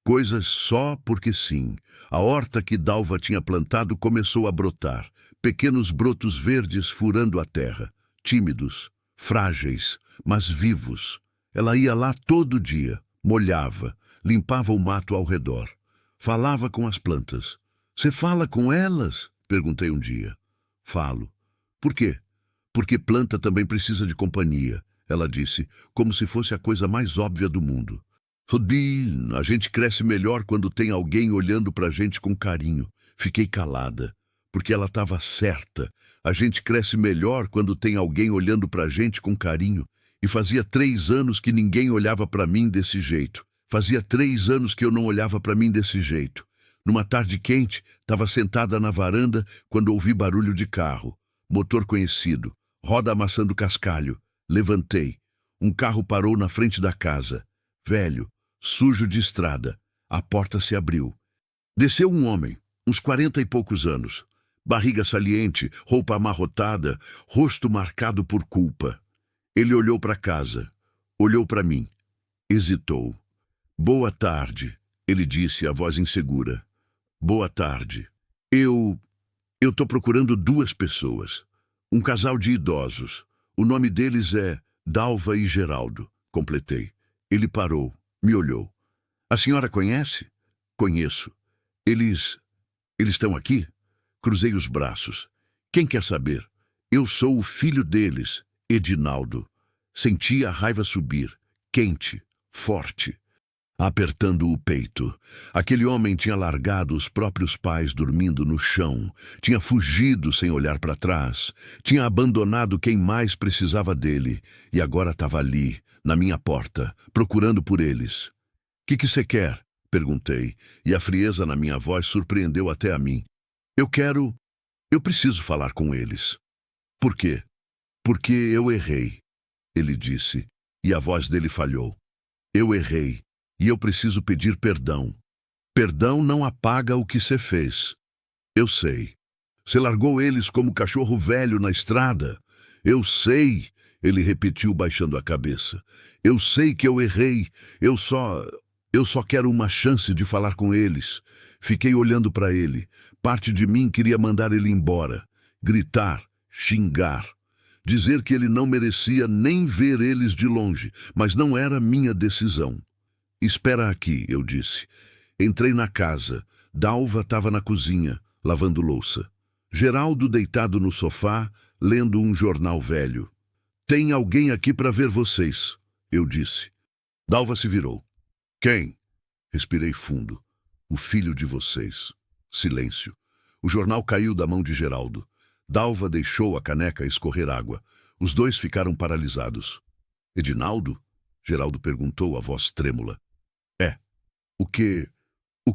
Coisas só porque sim. A horta que Dalva tinha plantado começou a brotar, pequenos brotos verdes furando a terra, tímidos, frágeis, mas vivos. Ela ia lá todo dia, molhava, limpava o mato ao redor, falava com as plantas. Você fala com elas? Perguntei um dia. Falo. Por quê? Porque planta também precisa de companhia, ela disse, como se fosse a coisa mais óbvia do mundo. A gente cresce melhor quando tem alguém olhando pra gente com carinho. Fiquei calada, porque ela estava certa. A gente cresce melhor quando tem alguém olhando pra gente com carinho. E fazia 3 anos que ninguém olhava pra mim desse jeito. Fazia 3 anos que eu não olhava pra mim desse jeito. Numa tarde quente, estava sentada na varanda quando ouvi barulho de carro. Motor conhecido, roda amassando cascalho. Levantei. Um carro parou na frente da casa. Velho, sujo de estrada. A porta se abriu. Desceu um homem, uns 40 e poucos anos. Barriga saliente, roupa amarrotada, rosto marcado por culpa. Ele olhou para casa. Olhou para mim. Hesitou. Boa tarde, ele disse, a voz insegura. Boa tarde. Eu tô procurando 2 pessoas. Um casal de idosos. O nome deles é Dalva e Geraldo, completei. Ele parou, me olhou. A senhora conhece? Conheço. Eles estão aqui? Cruzei os braços. Quem quer saber? Eu sou o filho deles, Edinaldo. Senti a raiva subir, quente, forte, apertando o peito. Aquele homem tinha largado os próprios pais dormindo no chão, tinha fugido sem olhar para trás, tinha abandonado quem mais precisava dele, e agora estava ali, na minha porta, procurando por eles. Que você quer? Perguntei, e a frieza na minha voz surpreendeu até a mim. Eu preciso falar com eles. Por quê? Porque eu errei, ele disse, e a voz dele falhou. Eu errei. E eu preciso pedir perdão. Perdão não apaga o que você fez. Eu sei. Você largou eles como cachorro velho na estrada. Eu sei, ele repetiu baixando a cabeça. Eu sei que eu errei. Eu só quero uma chance de falar com eles. Fiquei olhando para ele. Parte de mim queria mandar ele embora. Gritar, xingar. Dizer que ele não merecia nem ver eles de longe, mas não era minha decisão. Espera aqui, eu disse. Entrei na casa. Dalva estava na cozinha, lavando louça. Geraldo deitado no sofá, lendo um jornal velho. Tem alguém aqui para ver vocês, eu disse. Dalva se virou. Quem? Respirei fundo. O filho de vocês. Silêncio. O jornal caiu da mão de Geraldo. Dalva deixou a caneca escorrer água. Os dois ficaram paralisados. Edinaldo? Geraldo perguntou, a voz trêmula. É. O que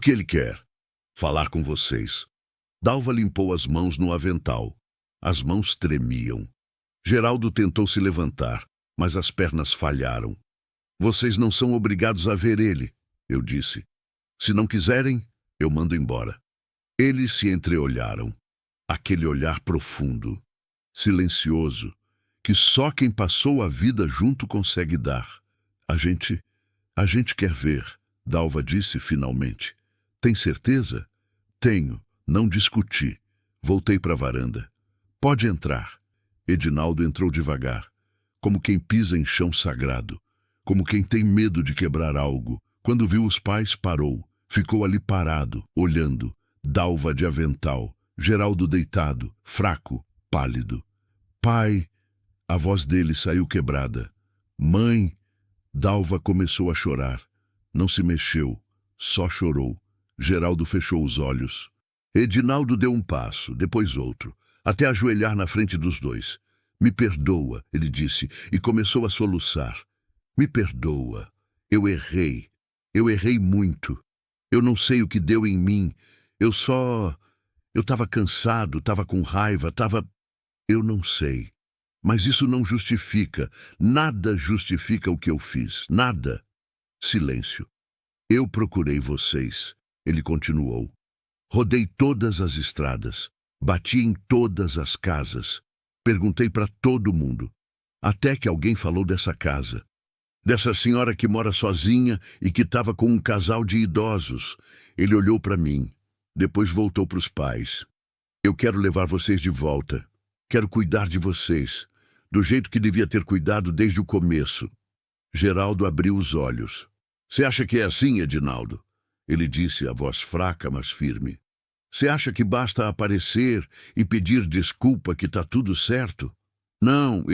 ele quer? Falar com vocês. Dalva limpou as mãos no avental. As mãos tremiam. Geraldo tentou se levantar, mas as pernas falharam. Vocês não são obrigados a ver ele, eu disse. Se não quiserem, eu mando embora. Eles se entreolharam. Aquele olhar profundo, silencioso, que só quem passou a vida junto consegue dar. A gente quer ver, Dalva disse finalmente. Tem certeza? Tenho. Não discuti. Voltei para a varanda. Pode entrar. Edinaldo entrou devagar, como quem pisa em chão sagrado, como quem tem medo de quebrar algo. Quando viu os pais, parou. Ficou ali parado, olhando. Dalva de avental, Geraldo deitado, fraco, pálido. Pai, a voz dele saiu quebrada. Mãe, Dalva começou a chorar. Não se mexeu, só chorou. Geraldo fechou os olhos. Edinaldo deu um passo, depois outro, até ajoelhar na frente dos dois. Me perdoa, ele disse, e começou a soluçar. Me perdoa. Eu errei muito. Eu não sei o que deu em mim. Eu estava cansado, estava com raiva, eu não sei. Mas isso não justifica. Nada justifica o que eu fiz. Nada. Silêncio. Eu procurei vocês, ele continuou. Rodei todas as estradas. Bati em todas as casas. Perguntei para todo mundo. Até que alguém falou dessa casa. Dessa senhora que mora sozinha e que estava com um casal de idosos. Ele olhou para mim. Depois voltou para os pais. Eu quero levar vocês de volta. Quero cuidar de vocês, do jeito que devia ter cuidado desde o começo. Geraldo abriu os olhos. Você acha que é assim, Edinaldo? Ele disse, a voz fraca, mas firme. Você acha que basta aparecer e pedir desculpa que está tudo certo? Não,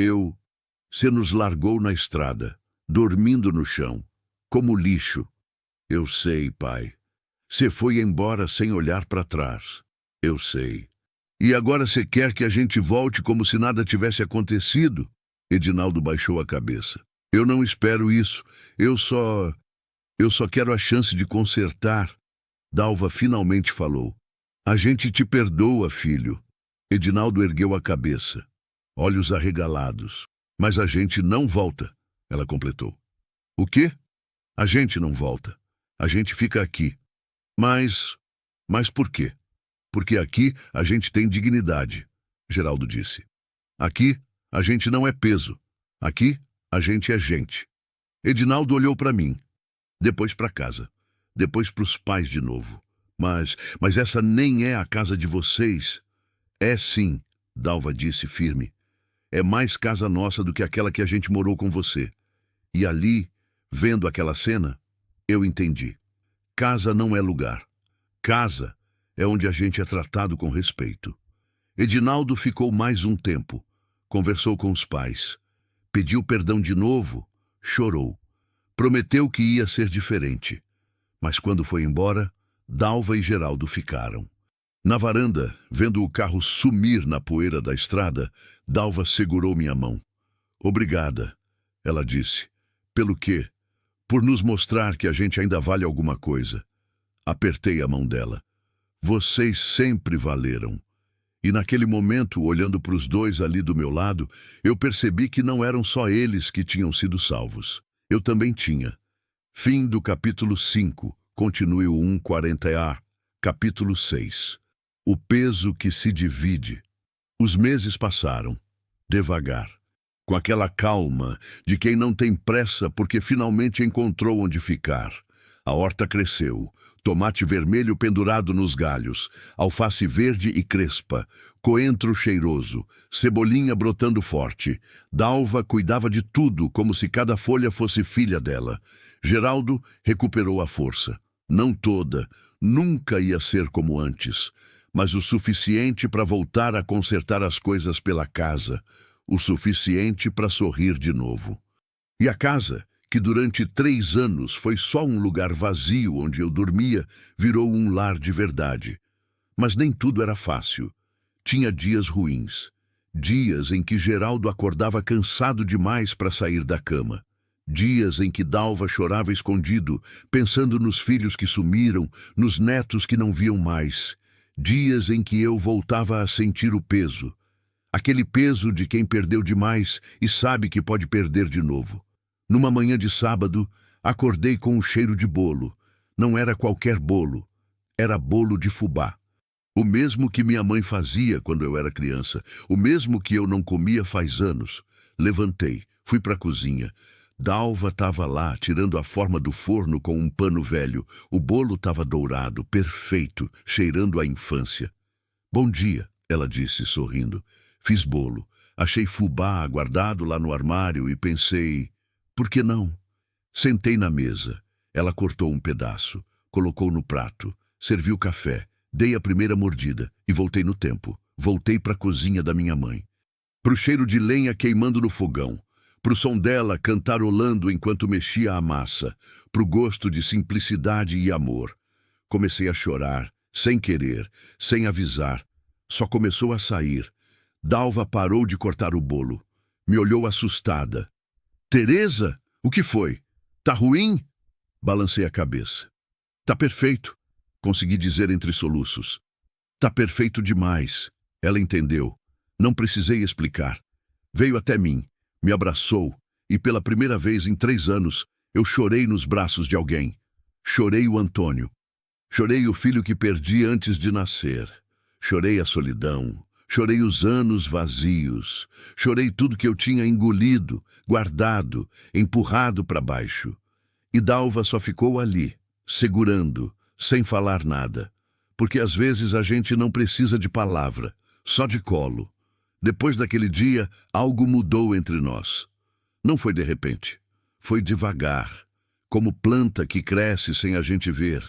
Você nos largou na estrada, dormindo no chão, como lixo. Eu sei, pai. Você foi embora sem olhar para trás. Eu sei. E agora você quer que a gente volte como se nada tivesse acontecido? Edinaldo baixou a cabeça. Eu não espero isso. Eu só quero a chance de consertar. Dalva finalmente falou. A gente te perdoa, filho. Edinaldo ergueu a cabeça, olhos arregalados. Mas a gente não volta, ela completou. O quê? A gente não volta. A gente fica aqui. Mas por quê? Porque aqui a gente tem dignidade, Geraldo disse. Aqui a gente não é peso. Aqui a gente é gente. Edinaldo olhou para mim, depois para casa, depois para os pais de novo. Mas essa nem é a casa de vocês. É sim, Dalva disse firme. É mais casa nossa do que aquela que a gente morou com você. E ali, vendo aquela cena, eu entendi. Casa não é lugar. Casa é onde a gente é tratado com respeito. Edinaldo ficou mais um tempo. Conversou com os pais. Pediu perdão de novo. Chorou. Prometeu que ia ser diferente. Mas quando foi embora, Dalva e Geraldo ficaram. Na varanda, vendo o carro sumir na poeira da estrada, Dalva segurou minha mão. Obrigada, ela disse. Pelo quê? Por nos mostrar que a gente ainda vale alguma coisa. Apertei a mão dela. Vocês sempre valeram. E naquele momento, olhando para os dois ali do meu lado, eu percebi que não eram só eles que tinham sido salvos. Eu também tinha. Fim do capítulo 5. Continue o 1:40A. Capítulo 6. O peso que se divide. Os meses passaram. Devagar. Com aquela calma de quem não tem pressa porque finalmente encontrou onde ficar. A horta cresceu, tomate vermelho pendurado nos galhos, alface verde e crespa, coentro cheiroso, cebolinha brotando forte. Dalva cuidava de tudo como se cada folha fosse filha dela. Geraldo recuperou a força. Não toda, nunca ia ser como antes, mas o suficiente para voltar a consertar as coisas pela casa, o suficiente para sorrir de novo. E a casa, que durante 3 anos foi só um lugar vazio onde eu dormia, virou um lar de verdade. Mas nem tudo era fácil. Tinha dias ruins. Dias em que Geraldo acordava cansado demais para sair da cama. Dias em que Dalva chorava escondido, pensando nos filhos que sumiram, nos netos que não viam mais. Dias em que eu voltava a sentir o peso. Aquele peso de quem perdeu demais e sabe que pode perder de novo. Numa manhã de sábado, acordei com um cheiro de bolo. Não era qualquer bolo. Era bolo de fubá. O mesmo que minha mãe fazia quando eu era criança. O mesmo que eu não comia faz anos. Levantei, fui para a cozinha. Dalva estava lá, tirando a forma do forno com um pano velho. O bolo estava dourado, perfeito, cheirando a infância. Bom dia, ela disse, sorrindo. Fiz bolo. Achei fubá guardado lá no armário e pensei, por que não? Sentei na mesa. Ela cortou um pedaço, colocou no prato, serviu café. Dei a primeira mordida e voltei no tempo. Voltei para a cozinha da minha mãe. Pro cheiro de lenha queimando no fogão. Pro som dela cantarolando enquanto mexia a massa. Pro gosto de simplicidade e amor. Comecei a chorar, sem querer, sem avisar. Só começou a sair. Dalva parou de cortar o bolo. Me olhou assustada. Teresa, o que foi? Tá ruim? Balancei a cabeça. Tá perfeito. Consegui dizer entre soluços. Tá perfeito demais. Ela entendeu. Não precisei explicar. Veio até mim, me abraçou, e pela primeira vez em 3 anos, eu chorei nos braços de alguém. Chorei o Antônio. Chorei o filho que perdi antes de nascer. Chorei a solidão. Chorei os anos vazios. Chorei tudo que eu tinha engolido, guardado, empurrado para baixo. E Dalva só ficou ali, segurando, sem falar nada, porque às vezes a gente não precisa de palavra, só de colo. Depois daquele dia, algo mudou entre nós. Não foi de repente, foi devagar, como planta que cresce sem a gente ver.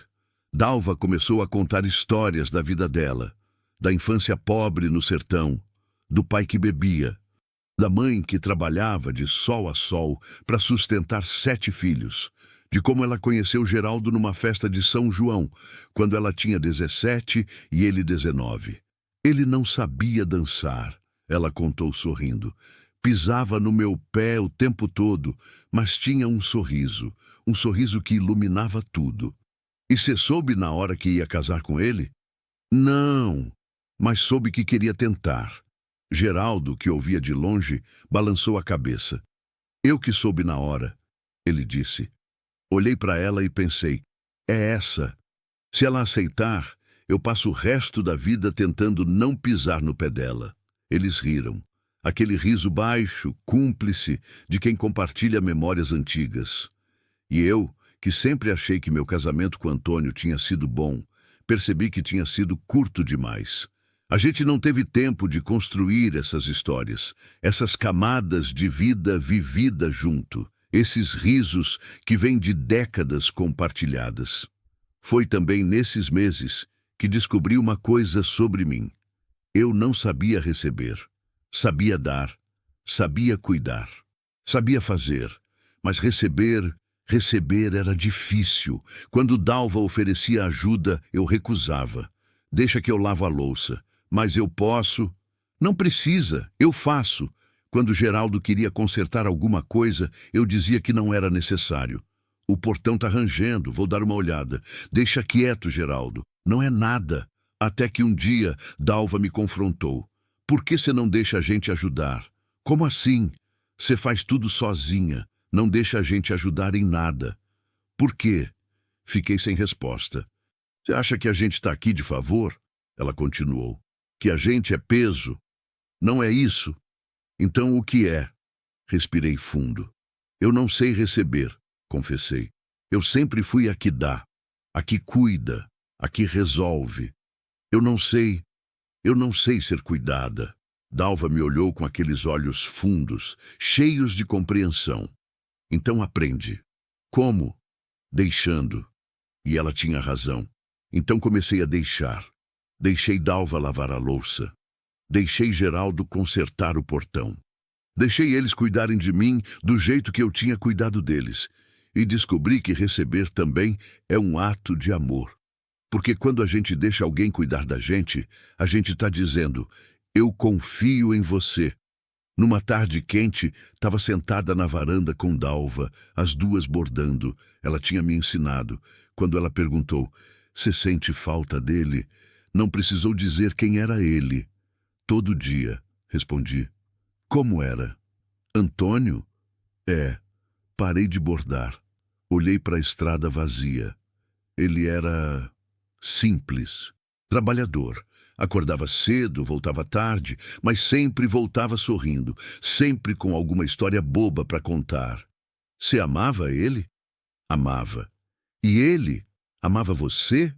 Dalva começou a contar histórias da vida dela, da infância pobre no sertão, do pai que bebia, da mãe que trabalhava de sol a sol para sustentar 7 filhos, de como ela conheceu Geraldo numa festa de São João, quando ela tinha 17 e ele 19. Ele não sabia dançar, ela contou sorrindo. Pisava no meu pé o tempo todo, mas tinha um sorriso que iluminava tudo. E você soube na hora que ia casar com ele? Não, mas soube que queria tentar. Geraldo, que ouvia de longe, balançou a cabeça. Eu que soube na hora, ele disse. Olhei para ela e pensei, é essa. Se ela aceitar, eu passo o resto da vida tentando não pisar no pé dela. Eles riram. Aquele riso baixo, cúmplice, de quem compartilha memórias antigas. E eu, que sempre achei que meu casamento com Antônio tinha sido bom, percebi que tinha sido curto demais. A gente não teve tempo de construir essas histórias, essas camadas de vida vivida junto. Esses risos que vêm de décadas compartilhadas. Foi também nesses meses que descobri uma coisa sobre mim. Eu não sabia receber, sabia dar, sabia cuidar, sabia fazer, mas receber era difícil. Quando Dalva oferecia ajuda, eu recusava. Deixa que eu lavo a louça, mas eu posso. Não precisa, eu faço. Quando Geraldo queria consertar alguma coisa, eu dizia que não era necessário. O portão tá rangendo, vou dar uma olhada. Deixa quieto, Geraldo. Não é nada. Até que um dia, Dalva me confrontou. Por que você não deixa a gente ajudar? Como assim? Você faz tudo sozinha. Não deixa a gente ajudar em nada. Por quê? Fiquei sem resposta. Você acha que a gente está aqui de favor? Ela continuou. Que a gente é peso? Não é isso? Então o que é? Respirei fundo. Eu não sei receber, confessei. Eu sempre fui a que dá, a que cuida, a que resolve. Eu não sei ser cuidada. Dalva me olhou com aqueles olhos fundos, cheios de compreensão. Então aprende. Como? Deixando. E ela tinha razão. Então comecei a deixar. Deixei Dalva lavar a louça. Deixei Geraldo consertar o portão. Deixei eles cuidarem de mim do jeito que eu tinha cuidado deles. E descobri que receber também é um ato de amor. Porque quando a gente deixa alguém cuidar da gente, a gente está dizendo, eu confio em você. Numa tarde quente, estava sentada na varanda com Dalva, as duas bordando. Ela tinha me ensinado. Quando ela perguntou, você sente falta dele? Não precisou dizer quem era ele. Todo dia, respondi. Como era? Antônio? É. Parei de bordar. Olhei para a estrada vazia. Ele era simples, trabalhador. Acordava cedo, voltava tarde, mas sempre voltava sorrindo, sempre com alguma história boba para contar. Você amava ele? Amava. E ele? Amava você?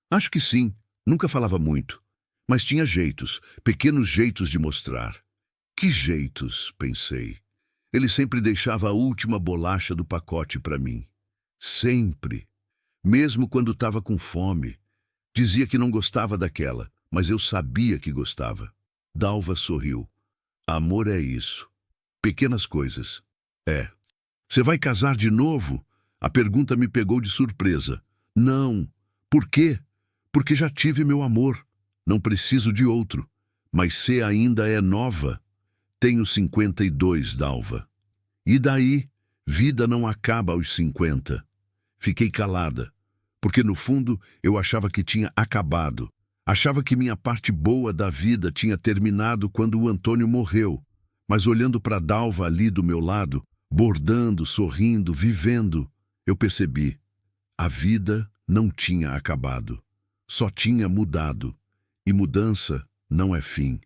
Acho que sim. Nunca falava muito. Mas tinha jeitos, pequenos jeitos de mostrar. Que jeitos, pensei. Ele sempre deixava a última bolacha do pacote para mim. Sempre. Mesmo quando estava com fome. Dizia que não gostava daquela, mas eu sabia que gostava. Dalva sorriu. Amor é isso. Pequenas coisas. É. Você vai casar de novo? A pergunta me pegou de surpresa. Não. Por quê? Porque já tive meu amor. Não preciso de outro. Mas você ainda é nova. Tenho 52, Dalva. E daí? Vida não acaba aos 50. Fiquei calada, porque no fundo eu achava que tinha acabado. Achava que minha parte boa da vida tinha terminado quando o Antônio morreu. Mas olhando para Dalva ali do meu lado, bordando, sorrindo, vivendo, eu percebi. A vida não tinha acabado. Só tinha mudado. E mudança não é fim.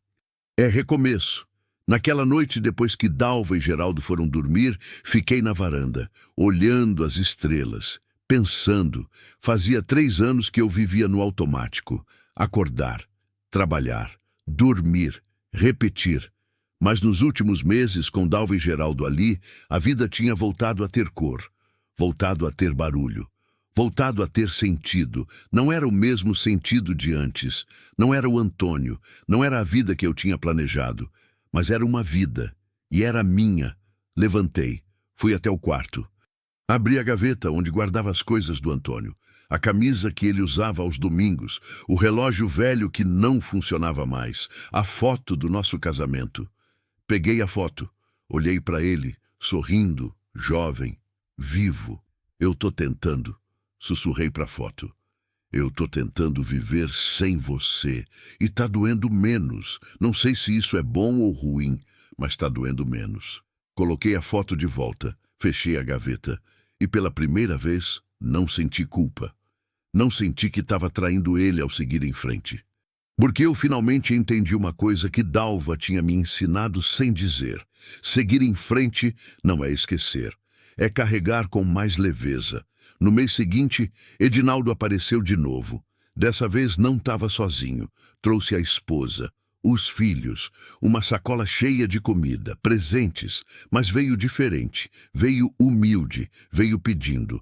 É recomeço. Naquela noite, depois que Dalva e Geraldo foram dormir, fiquei na varanda, olhando as estrelas, pensando. Fazia 3 anos que eu vivia no automático. Acordar, trabalhar, dormir, repetir. Mas nos últimos meses, com Dalva e Geraldo ali, a vida tinha voltado a ter cor, voltado a ter barulho, voltado a ter sentido. Não era o mesmo sentido de antes. Não era o Antônio, não era a vida que eu tinha planejado. Mas era uma vida, e era minha. Levantei, fui até o quarto. Abri a gaveta onde guardava as coisas do Antônio, a camisa que ele usava aos domingos, o relógio velho que não funcionava mais, a foto do nosso casamento. Peguei a foto, olhei para ele, sorrindo, jovem, vivo. Eu tô tentando, sussurrei para a foto. Eu tô tentando viver sem você e tá doendo menos. Não sei se isso é bom ou ruim, mas tá doendo menos. Coloquei a foto de volta, fechei a gaveta e pela primeira vez não senti culpa. Não senti que estava traindo ele ao seguir em frente. Porque eu finalmente entendi uma coisa que Dalva tinha me ensinado sem dizer. Seguir em frente não é esquecer, é carregar com mais leveza. No mês seguinte, Edinaldo apareceu de novo. Dessa vez não estava sozinho. Trouxe a esposa, os filhos, uma sacola cheia de comida, presentes, mas veio diferente, veio humilde, veio pedindo.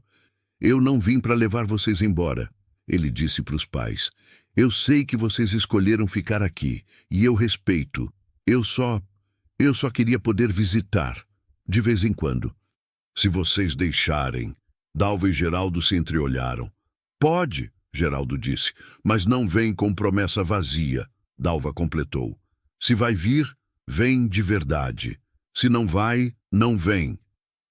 Eu não vim para levar vocês embora, ele disse para os pais. Eu sei que vocês escolheram ficar aqui, e eu respeito. Eu só queria poder visitar, de vez em quando. Se vocês deixarem... Dalva e Geraldo se entreolharam. Pode, Geraldo disse, mas não vem com promessa vazia, Dalva completou. Se vai vir, vem de verdade. Se não vai, não vem.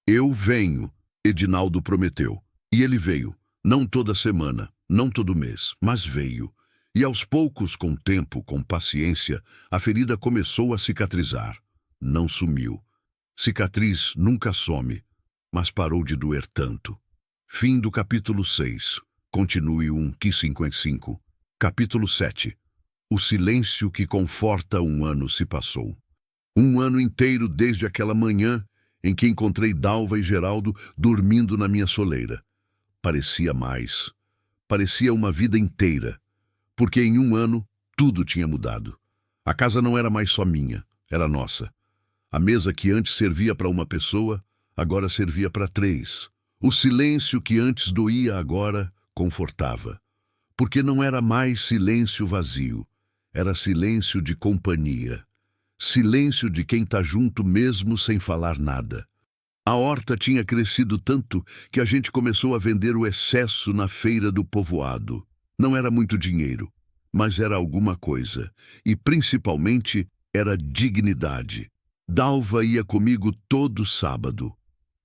Eu venho, Edinaldo prometeu. E ele veio, não toda semana, não todo mês, mas veio. E aos poucos, com tempo, com paciência, a ferida começou a cicatrizar. Não sumiu. Cicatriz nunca some, mas parou de doer tanto. Fim do capítulo 6. Continue 1:55. Capítulo 7. O silêncio que conforta 1 ano se passou. 1 ano inteiro desde aquela manhã em que encontrei Dalva e Geraldo dormindo na minha soleira. Parecia mais. Parecia uma vida inteira. Porque em 1 ano tudo tinha mudado. A casa não era mais só minha, era nossa. A mesa que antes servia para uma pessoa, agora servia para 3. O silêncio que antes doía agora confortava. Porque não era mais silêncio vazio, era silêncio de companhia. Silêncio de quem tá junto mesmo sem falar nada. A horta tinha crescido tanto que a gente começou a vender o excesso na feira do povoado. Não era muito dinheiro, mas era alguma coisa. E, principalmente, era dignidade. Dalva ia comigo todo sábado.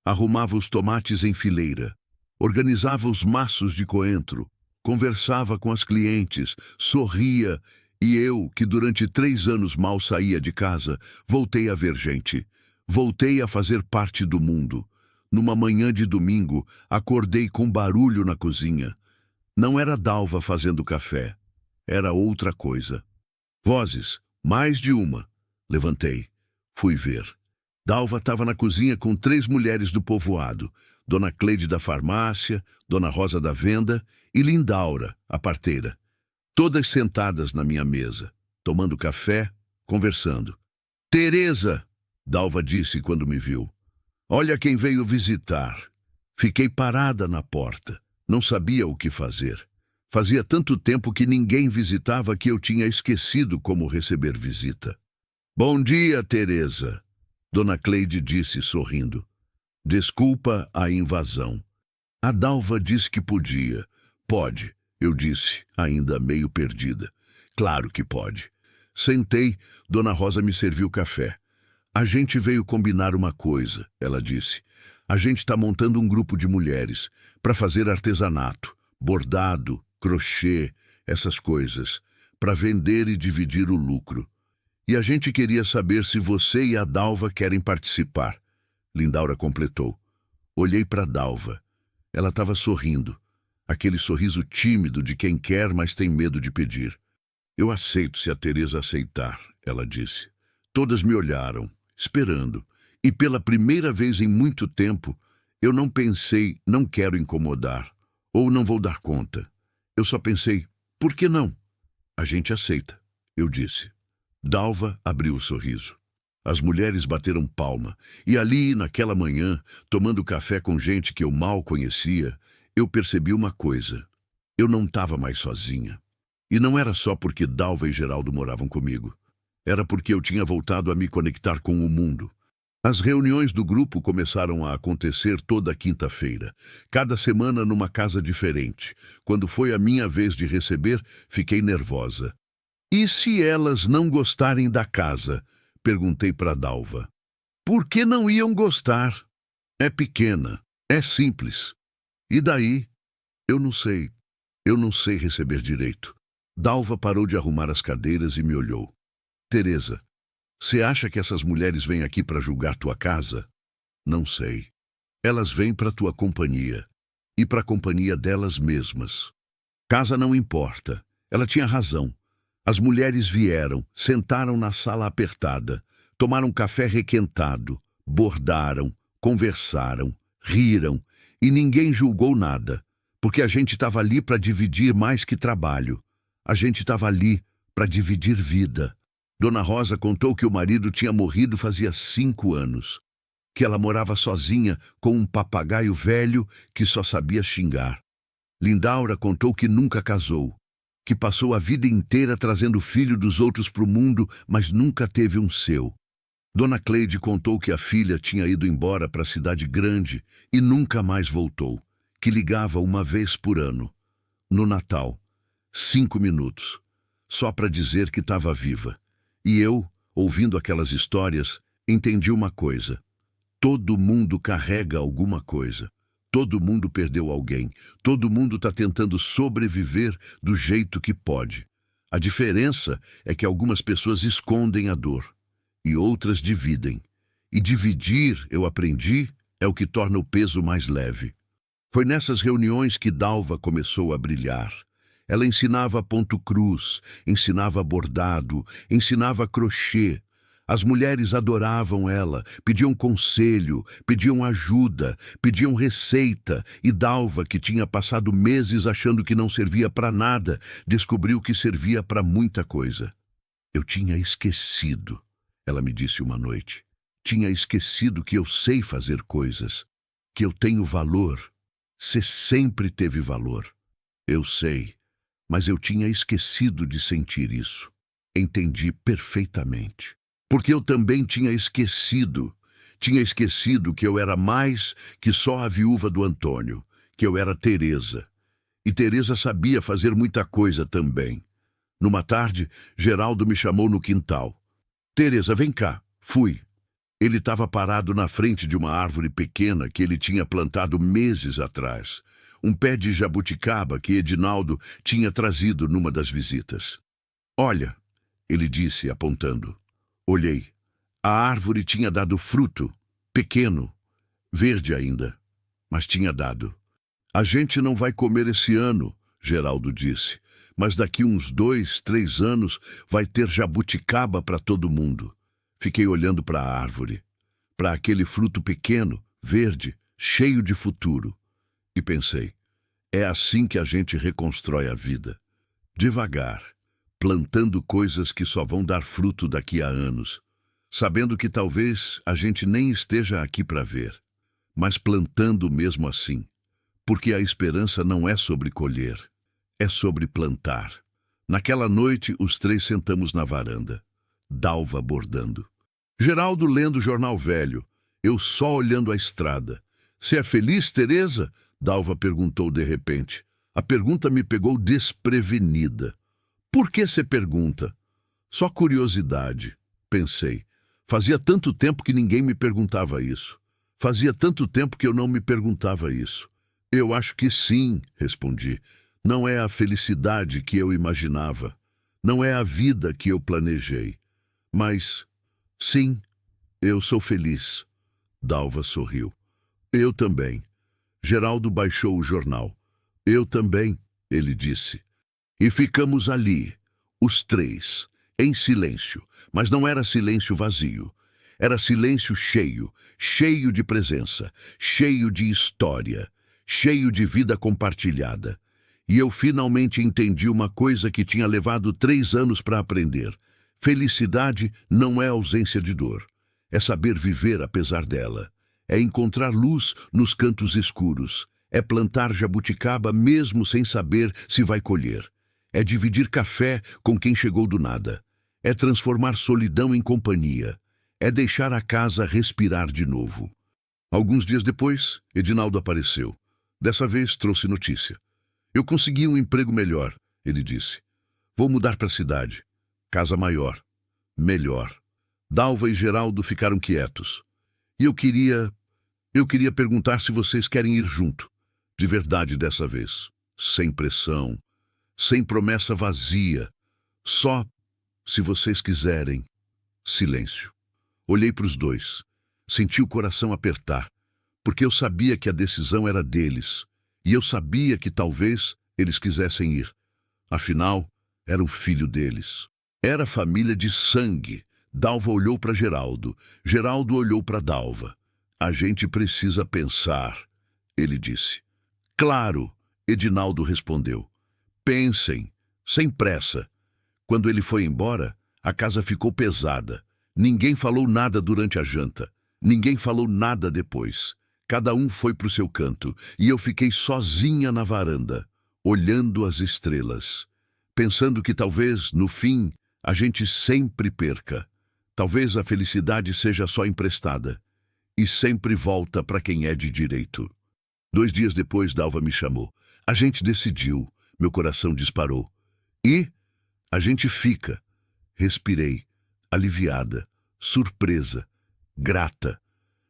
Arrumava os tomates em fileira. Organizava os maços de coentro. Conversava com as clientes. Sorria. E eu, que durante 3 anos mal saía de casa, voltei a ver gente. Voltei a fazer parte do mundo. Numa manhã de domingo, acordei com barulho na cozinha. Não era Dalva fazendo café. Era outra coisa. Vozes, mais de uma. Levantei. Fui ver. Dalva estava na cozinha com 3 mulheres do povoado. Dona Cleide da farmácia, Dona Rosa da venda e Lindaura, a parteira. Todas sentadas na minha mesa, tomando café, conversando. Teresa! Dalva disse quando me viu. Olha quem veio visitar. Fiquei parada na porta. Não sabia o que fazer. Fazia tanto tempo que ninguém visitava que eu tinha esquecido como receber visita. Bom dia, Teresa. Dona Cleide disse sorrindo. Desculpa a invasão. A Dalva disse que podia. Pode, eu disse, ainda meio perdida. Claro que pode. Sentei, Dona Rosa me serviu café. A gente veio combinar uma coisa, ela disse. A gente está montando um grupo de mulheres para fazer artesanato, bordado, crochê, essas coisas, para vender e dividir o lucro. E a gente queria saber se você e a Dalva querem participar. Lindaura completou. Olhei para Dalva. Ela estava sorrindo. Aquele sorriso tímido de quem quer, mas tem medo de pedir. Eu aceito se a Teresa aceitar, ela disse. Todas me olharam, esperando. E pela primeira vez em muito tempo, eu não pensei, não quero incomodar, ou não vou dar conta. Eu só pensei, por que não? A gente aceita, eu disse. Dalva abriu o sorriso. As mulheres bateram palma, e ali, naquela manhã, tomando café com gente que eu mal conhecia, eu percebi uma coisa. Eu não estava mais sozinha. E não era só porque Dalva e Geraldo moravam comigo. Era porque eu tinha voltado a me conectar com o mundo. As reuniões do grupo começaram a acontecer toda quinta-feira, cada semana numa casa diferente. Quando foi a minha vez de receber, fiquei nervosa. E se elas não gostarem da casa? Perguntei para Dalva. Por que não iam gostar? É pequena, é simples. E daí? Eu não sei. Eu não sei receber direito. Dalva parou de arrumar as cadeiras e me olhou. Teresa, você acha que essas mulheres vêm aqui para julgar tua casa? Não sei. Elas vêm para tua companhia. E para a companhia delas mesmas. Casa não importa. Ela tinha razão. As mulheres vieram, sentaram na sala apertada, tomaram café requentado, bordaram, conversaram, riram, e ninguém julgou nada, porque a gente estava ali para dividir mais que trabalho. A gente estava ali para dividir vida. Dona Rosa contou que o marido tinha morrido fazia 5 anos, que ela morava sozinha com um papagaio velho que só sabia xingar. Lindaura contou que nunca casou, que passou a vida inteira trazendo o filho dos outros para o mundo, mas nunca teve um seu. Dona Cleide contou que a filha tinha ido embora para a cidade grande e nunca mais voltou, que ligava uma vez por ano, no Natal, 5 minutos, só para dizer que estava viva. E eu, ouvindo aquelas histórias, entendi uma coisa. Todo mundo carrega alguma coisa. Todo mundo perdeu alguém. Todo mundo está tentando sobreviver do jeito que pode. A diferença é que algumas pessoas escondem a dor e outras dividem. E dividir, eu aprendi, é o que torna o peso mais leve. Foi nessas reuniões que Dalva começou a brilhar. Ela ensinava ponto cruz, ensinava bordado, ensinava crochê. As mulheres adoravam ela, pediam conselho, pediam ajuda, pediam receita, e Dalva, que tinha passado meses achando que não servia para nada, descobriu que servia para muita coisa. Eu tinha esquecido, ela me disse uma noite. Tinha esquecido que eu sei fazer coisas, que eu tenho valor. Você sempre teve valor. Eu sei, mas eu tinha esquecido de sentir isso. Entendi perfeitamente. Porque eu também tinha esquecido. Tinha esquecido que eu era mais que só a viúva do Antônio, que eu era Teresa. E Teresa sabia fazer muita coisa também. Numa tarde, Geraldo me chamou no quintal. Teresa, vem cá. Fui. Ele estava parado na frente de uma árvore pequena que ele tinha plantado meses atrás. Um pé de jabuticaba que Edinaldo tinha trazido numa das visitas. Olha, ele disse, apontando. Olhei. A árvore tinha dado fruto, pequeno, verde ainda, mas tinha dado. A gente não vai comer esse ano, Geraldo disse, mas daqui uns 2, 3 anos vai ter jabuticaba para todo mundo. Fiquei olhando para a árvore, para aquele fruto pequeno, verde, cheio de futuro. E pensei, é assim que a gente reconstrói a vida. Devagar, plantando coisas que só vão dar fruto daqui a anos, sabendo que talvez a gente nem esteja aqui para ver, mas plantando mesmo assim, porque a esperança não é sobre colher, é sobre plantar. Naquela noite, os 3 sentamos na varanda, Dalva bordando. Geraldo lendo o jornal velho, eu só olhando a estrada. Você é feliz, Teresa? Dalva perguntou de repente. A pergunta me pegou desprevenida. Por que você pergunta? Só curiosidade, pensei. Fazia tanto tempo que ninguém me perguntava isso. Fazia tanto tempo que eu não me perguntava isso. Eu acho que sim, respondi. Não é a felicidade que eu imaginava. Não é a vida que eu planejei. Mas, sim, eu sou feliz. Dalva sorriu. Eu também. Geraldo baixou o jornal. Eu também, ele disse. E ficamos ali, os 3, em silêncio. Mas não era silêncio vazio. Era silêncio cheio, cheio de presença, cheio de história, cheio de vida compartilhada. E eu finalmente entendi uma coisa que tinha levado 3 anos para aprender. Felicidade não é ausência de dor. É saber viver apesar dela. É encontrar luz nos cantos escuros. É plantar jabuticaba mesmo sem saber se vai colher. É dividir café com quem chegou do nada. É transformar solidão em companhia. É deixar a casa respirar de novo. Alguns dias depois, Edinaldo apareceu. Dessa vez trouxe notícia. Eu consegui um emprego melhor, ele disse. Vou mudar para a cidade. Casa maior. Melhor. Dalva e Geraldo ficaram quietos. E eu queria perguntar se vocês querem ir junto. De verdade dessa vez. Sem pressão. Sem promessa vazia. Só, se vocês quiserem, silêncio. Olhei para os 2. Senti o coração apertar, porque eu sabia que a decisão era deles. E eu sabia que talvez eles quisessem ir. Afinal, era o filho deles. Era família de sangue. Dalva olhou para Geraldo. Geraldo olhou para Dalva. A gente precisa pensar, ele disse. Claro, Edinaldo respondeu. Pensem, sem pressa. Quando ele foi embora, a casa ficou pesada. Ninguém falou nada durante a janta. Ninguém falou nada depois. Cada um foi para o seu canto, e eu fiquei sozinha na varanda, olhando as estrelas, pensando que talvez, no fim, a gente sempre perca. Talvez a felicidade seja só emprestada, e sempre volta para quem é de direito. 2 dias depois, Dalva me chamou. A gente decidiu. Meu coração disparou. E a gente fica. Respirei, aliviada, surpresa, grata.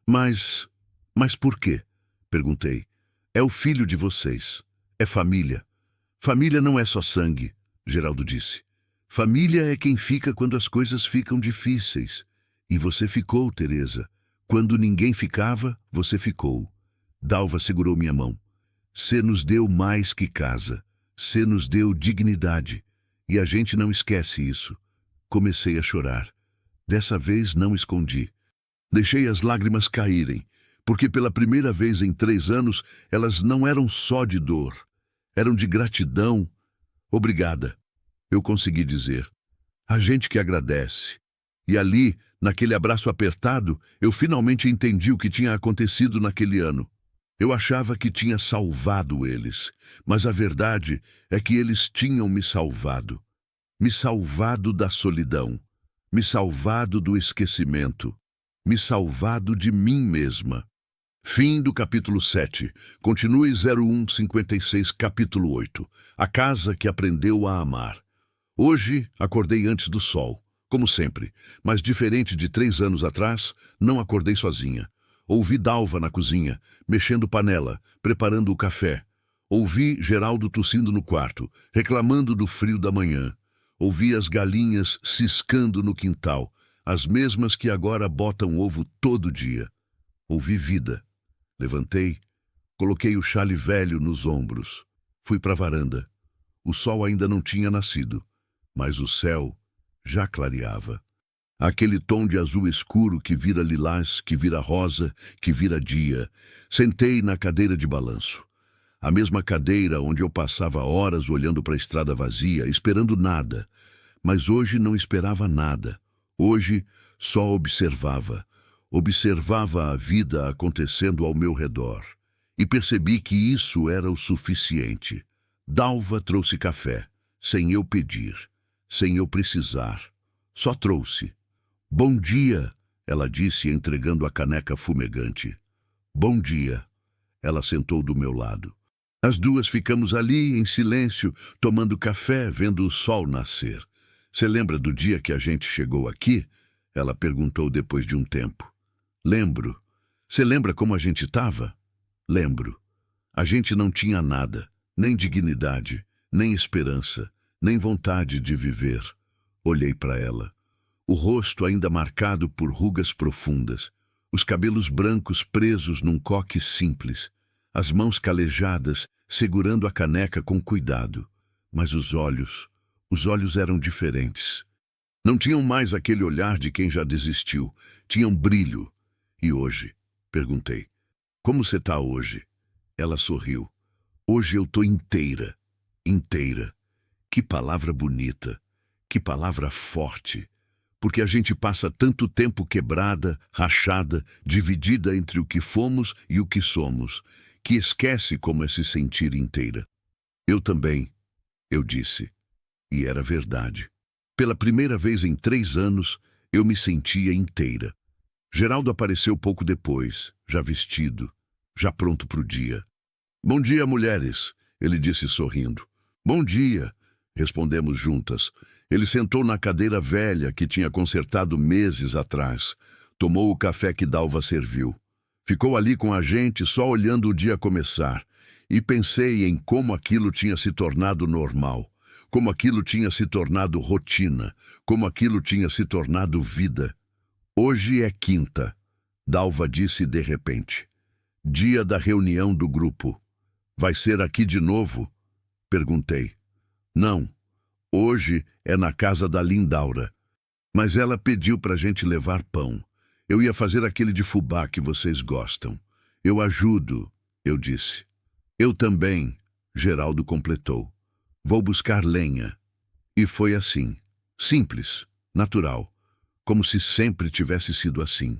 Mas por quê? Perguntei. É o filho de vocês. É família. Família não é só sangue, Geraldo disse. Família é quem fica quando as coisas ficam difíceis. E você ficou, Teresa. Quando ninguém ficava, você ficou. Dalva segurou minha mão. Você nos deu mais que casa. Você nos deu dignidade. E a gente não esquece isso. Comecei a chorar. Dessa vez não escondi. Deixei as lágrimas caírem, porque pela primeira vez em 3 anos, elas não eram só de dor. Eram de gratidão. Obrigada. Eu consegui dizer. A gente que agradece. E ali, naquele abraço apertado, eu finalmente entendi o que tinha acontecido naquele ano. Eu achava que tinha salvado eles, mas a verdade é que eles tinham me salvado. Me salvado da solidão. me salvado do esquecimento, me salvado de mim mesma. Fim do capítulo 7. Continue 0156, capítulo 8. A casa que aprendeu a amar. Hoje acordei antes do sol, como sempre, mas diferente de 3 anos atrás, não acordei sozinha. Ouvi Dalva na cozinha, mexendo panela, preparando o café. Ouvi Geraldo tossindo no quarto, reclamando do frio da manhã. Ouvi as galinhas ciscando no quintal, as mesmas que agora botam ovo todo dia. Ouvi vida. Levantei, coloquei o chale velho nos ombros. Fui para a varanda. O sol ainda não tinha nascido, mas o céu já clareava. Aquele tom de azul escuro que vira lilás, que vira rosa, que vira dia. Sentei na cadeira de balanço. A mesma cadeira onde eu passava horas olhando para a estrada vazia, esperando nada. Mas hoje não esperava nada. Hoje só observava. Observava a vida acontecendo ao meu redor. E percebi que isso era o suficiente. Dalva trouxe café, sem eu pedir, sem eu precisar. Só trouxe. Bom dia, ela disse, entregando a caneca fumegante. Bom dia. Ela sentou do meu lado. As duas ficamos ali, em silêncio, tomando café, vendo o sol nascer. Você lembra do dia que a gente chegou aqui? Ela perguntou depois de um tempo. Lembro. Você lembra como a gente estava? Lembro. A gente não tinha nada, nem dignidade, nem esperança, nem vontade de viver. Olhei para ela. O rosto ainda marcado por rugas profundas, os cabelos brancos presos num coque simples, as mãos calejadas segurando a caneca com cuidado. Mas os olhos eram diferentes. Não tinham mais aquele olhar de quem já desistiu, tinham brilho. E hoje? Perguntei. Como você está hoje? Ela sorriu. Hoje eu estou inteira. Inteira. Que palavra bonita. Que palavra forte. Porque a gente passa tanto tempo quebrada, rachada, dividida entre o que fomos e o que somos, que esquece como é se sentir inteira. Eu também, eu disse. E era verdade. Pela primeira vez em 3 anos, eu me sentia inteira. Geraldo apareceu pouco depois, já vestido, já pronto para o dia. Bom dia, mulheres, ele disse sorrindo. Bom dia, respondemos juntas. Ele sentou na cadeira velha que tinha consertado meses atrás. Tomou o café que Dalva serviu. Ficou ali com a gente só olhando o dia começar. E pensei em como aquilo tinha se tornado normal. Como aquilo tinha se tornado rotina. Como aquilo tinha se tornado vida. Hoje é quinta, Dalva disse de repente. Dia da reunião do grupo. Vai ser aqui de novo? Perguntei. Não, hoje é na casa da Lindaura. Mas ela pediu pra gente levar pão. Eu ia fazer aquele de fubá que vocês gostam. Eu ajudo, eu disse. Eu também, Geraldo completou. Vou buscar lenha. E foi assim. Simples, natural. Como se sempre tivesse sido assim.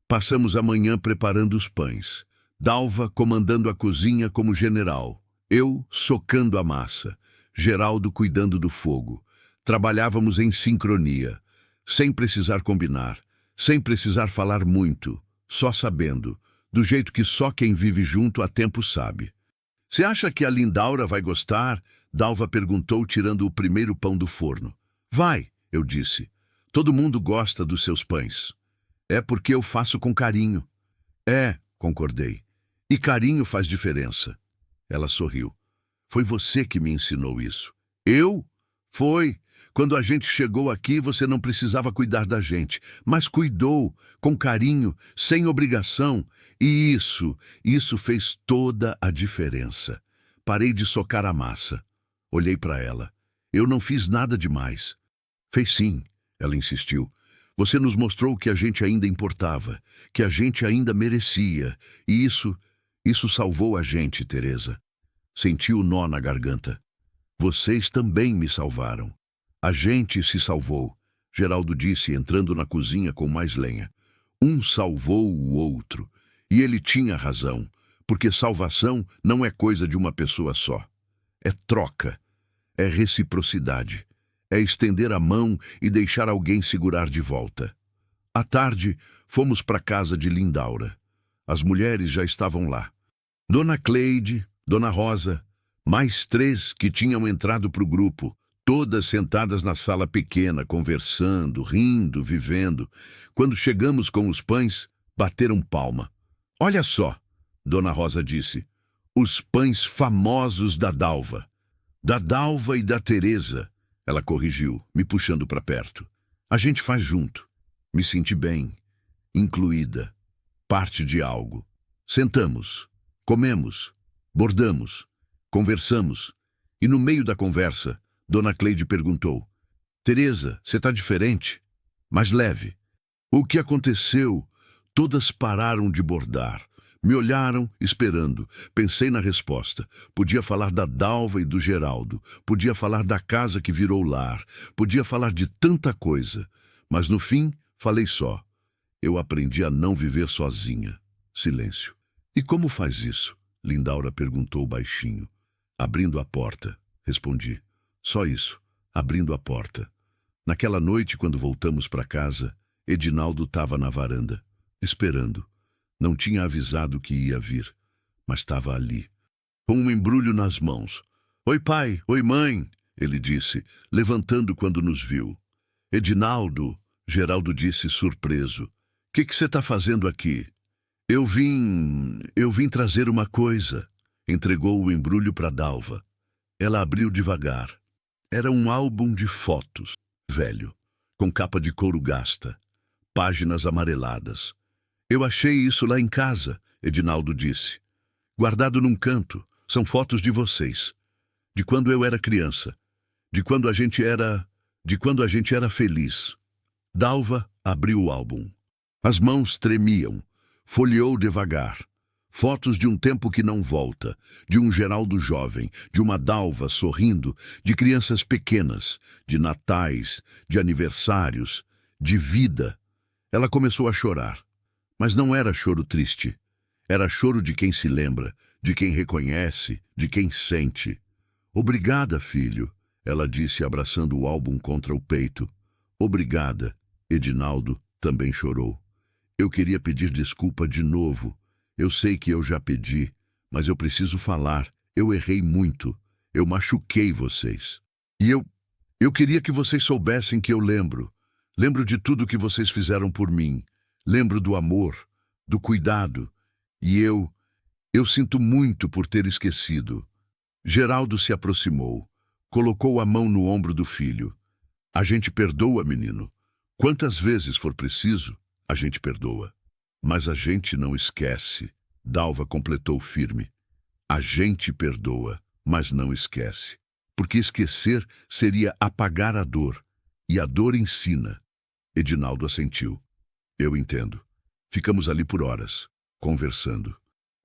Passamos a manhã preparando os pães. Dalva comandando a cozinha como general. Eu socando a massa. Geraldo cuidando do fogo. Trabalhávamos em sincronia, sem precisar combinar, sem precisar falar muito, só sabendo, do jeito que só quem vive junto há tempo sabe. Você acha que a Lindaura vai gostar? Dalva perguntou, tirando o primeiro pão do forno. Vai, eu disse. Todo mundo gosta dos seus pães. É porque eu faço com carinho. É, concordei. E carinho faz diferença. Ela sorriu. Foi você que me ensinou isso. Eu? Foi. Quando a gente chegou aqui, você não precisava cuidar da gente, mas cuidou, com carinho, sem obrigação. E isso fez toda a diferença. Parei de socar a massa. Olhei para ela. Eu não fiz nada demais. Fez sim. Ela insistiu. Você nos mostrou que a gente ainda importava, que a gente ainda merecia. E isso salvou a gente, Teresa. Senti o nó na garganta. Vocês também me salvaram. A gente se salvou, Geraldo disse, entrando na cozinha com mais lenha. Um salvou o outro. E ele tinha razão, porque salvação não é coisa de uma pessoa só. É troca, é reciprocidade. É estender a mão e deixar alguém segurar de volta. À tarde, fomos para a casa de Lindaura. As mulheres já estavam lá. Dona Cleide, Dona Rosa, mais 3 que tinham entrado para o grupo, todas sentadas na sala pequena, conversando, rindo, vivendo. Quando chegamos com os pães, bateram palma. Olha só, Dona Rosa disse, os pães famosos da Dalva. Da Dalva e da Teresa, ela corrigiu, me puxando para perto. A gente faz junto. Me senti bem, incluída, parte de algo. Sentamos, comemos, bordamos, conversamos. E no meio da conversa, Dona Cleide perguntou, Teresa, você está diferente, mas leve. O que aconteceu? Todas pararam de bordar. Me olharam, esperando. Pensei na resposta. Podia falar da Dalva e do Geraldo. Podia falar da casa que virou lar. Podia falar de tanta coisa. Mas no fim, falei só. Eu aprendi a não viver sozinha. Silêncio. E como faz isso? Lindaura perguntou baixinho. Abrindo a porta. Respondi. Só isso. Abrindo a porta. Naquela noite, quando voltamos para casa, Edinaldo estava na varanda, esperando. Não tinha avisado que ia vir, mas estava ali, com um embrulho nas mãos. Oi, pai, oi, mãe, ele disse, levantando quando nos viu. Edinaldo, Geraldo disse surpreso. Que você está fazendo aqui? Eu vim trazer uma coisa. Entregou o embrulho para Dalva. Ela abriu devagar. Era um álbum de fotos, velho, com capa de couro gasta, páginas amareladas. Eu achei isso lá em casa, Edinaldo disse. Guardado num canto, são fotos de vocês. De quando eu era criança. De quando a gente era feliz. Dalva abriu o álbum. As mãos tremiam. Folheou devagar. Fotos de um tempo que não volta, de um Geraldo jovem, de uma Dalva sorrindo, de crianças pequenas, de natais, de aniversários, de vida. Ela começou a chorar. Mas não era choro triste. Era choro de quem se lembra, de quem reconhece, de quem sente. Obrigada, filho, ela disse, abraçando o álbum contra o peito. Obrigada. Edinaldo também chorou. Eu queria pedir desculpa de novo. Eu sei que eu já pedi, mas eu preciso falar. Eu errei muito. Eu machuquei vocês. E eu queria que vocês soubessem que eu lembro. Lembro de tudo que vocês fizeram por mim. Lembro do amor, do cuidado. E eu sinto muito por ter esquecido. Geraldo se aproximou. Colocou a mão no ombro do filho. A gente perdoa, menino. Quantas vezes for preciso, a gente perdoa. Mas a gente não esquece. Dalva completou firme. A gente perdoa, mas não esquece. Porque esquecer seria apagar a dor. E a dor ensina. Edinaldo assentiu. Eu entendo. Ficamos ali por horas, conversando,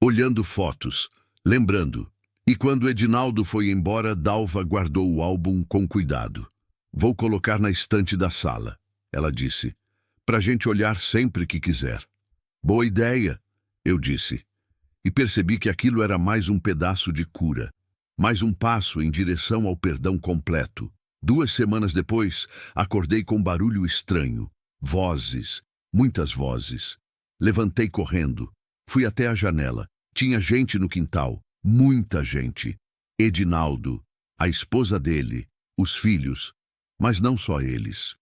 olhando fotos, lembrando. E quando Edinaldo foi embora, Dalva guardou o álbum com cuidado. Vou colocar na estante da sala, ela disse, pra gente olhar sempre que quiser. Boa ideia, eu disse. E percebi que aquilo era mais um pedaço de cura, mais um passo em direção ao perdão completo. 2 semanas depois, acordei com um barulho estranho, vozes. Muitas vozes. Levantei correndo. Fui até a janela. Tinha gente no quintal. Muita gente. Edinaldo, a esposa dele, os filhos. Mas não só eles.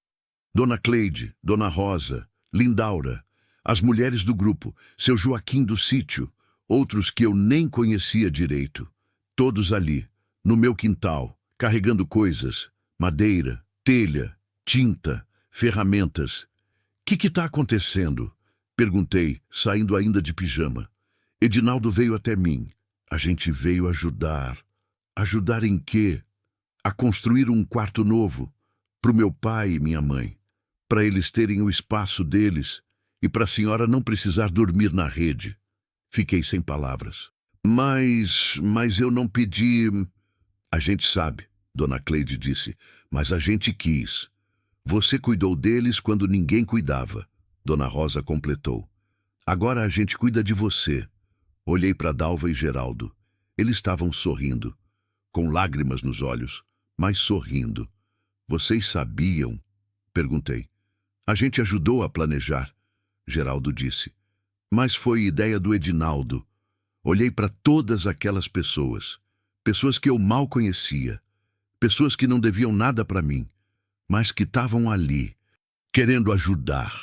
Dona Cleide, Dona Rosa, Lindaura, as mulheres do grupo, seu Joaquim do sítio, outros que eu nem conhecia direito. Todos ali, no meu quintal, carregando coisas, madeira, telha, tinta, ferramentas. Que está acontecendo? Perguntei, saindo ainda de pijama. Edinaldo veio até mim. A gente veio ajudar. Ajudar em quê? A construir um quarto novo, pro meu pai e minha mãe, para eles terem o espaço deles e para a senhora não precisar dormir na rede. Fiquei sem palavras. Mas eu não pedi... A gente sabe, Dona Cleide disse, mas a gente quis. Você cuidou deles quando ninguém cuidava, Dona Rosa completou. Agora a gente cuida de você. Olhei para Dalva e Geraldo. Eles estavam sorrindo, com lágrimas nos olhos, mas sorrindo. Vocês sabiam? Perguntei. A gente ajudou a planejar, Geraldo disse. Mas foi ideia do Edinaldo. Olhei para todas aquelas pessoas. Pessoas que eu mal conhecia. Pessoas que não deviam nada para mim, mas que estavam ali, querendo ajudar,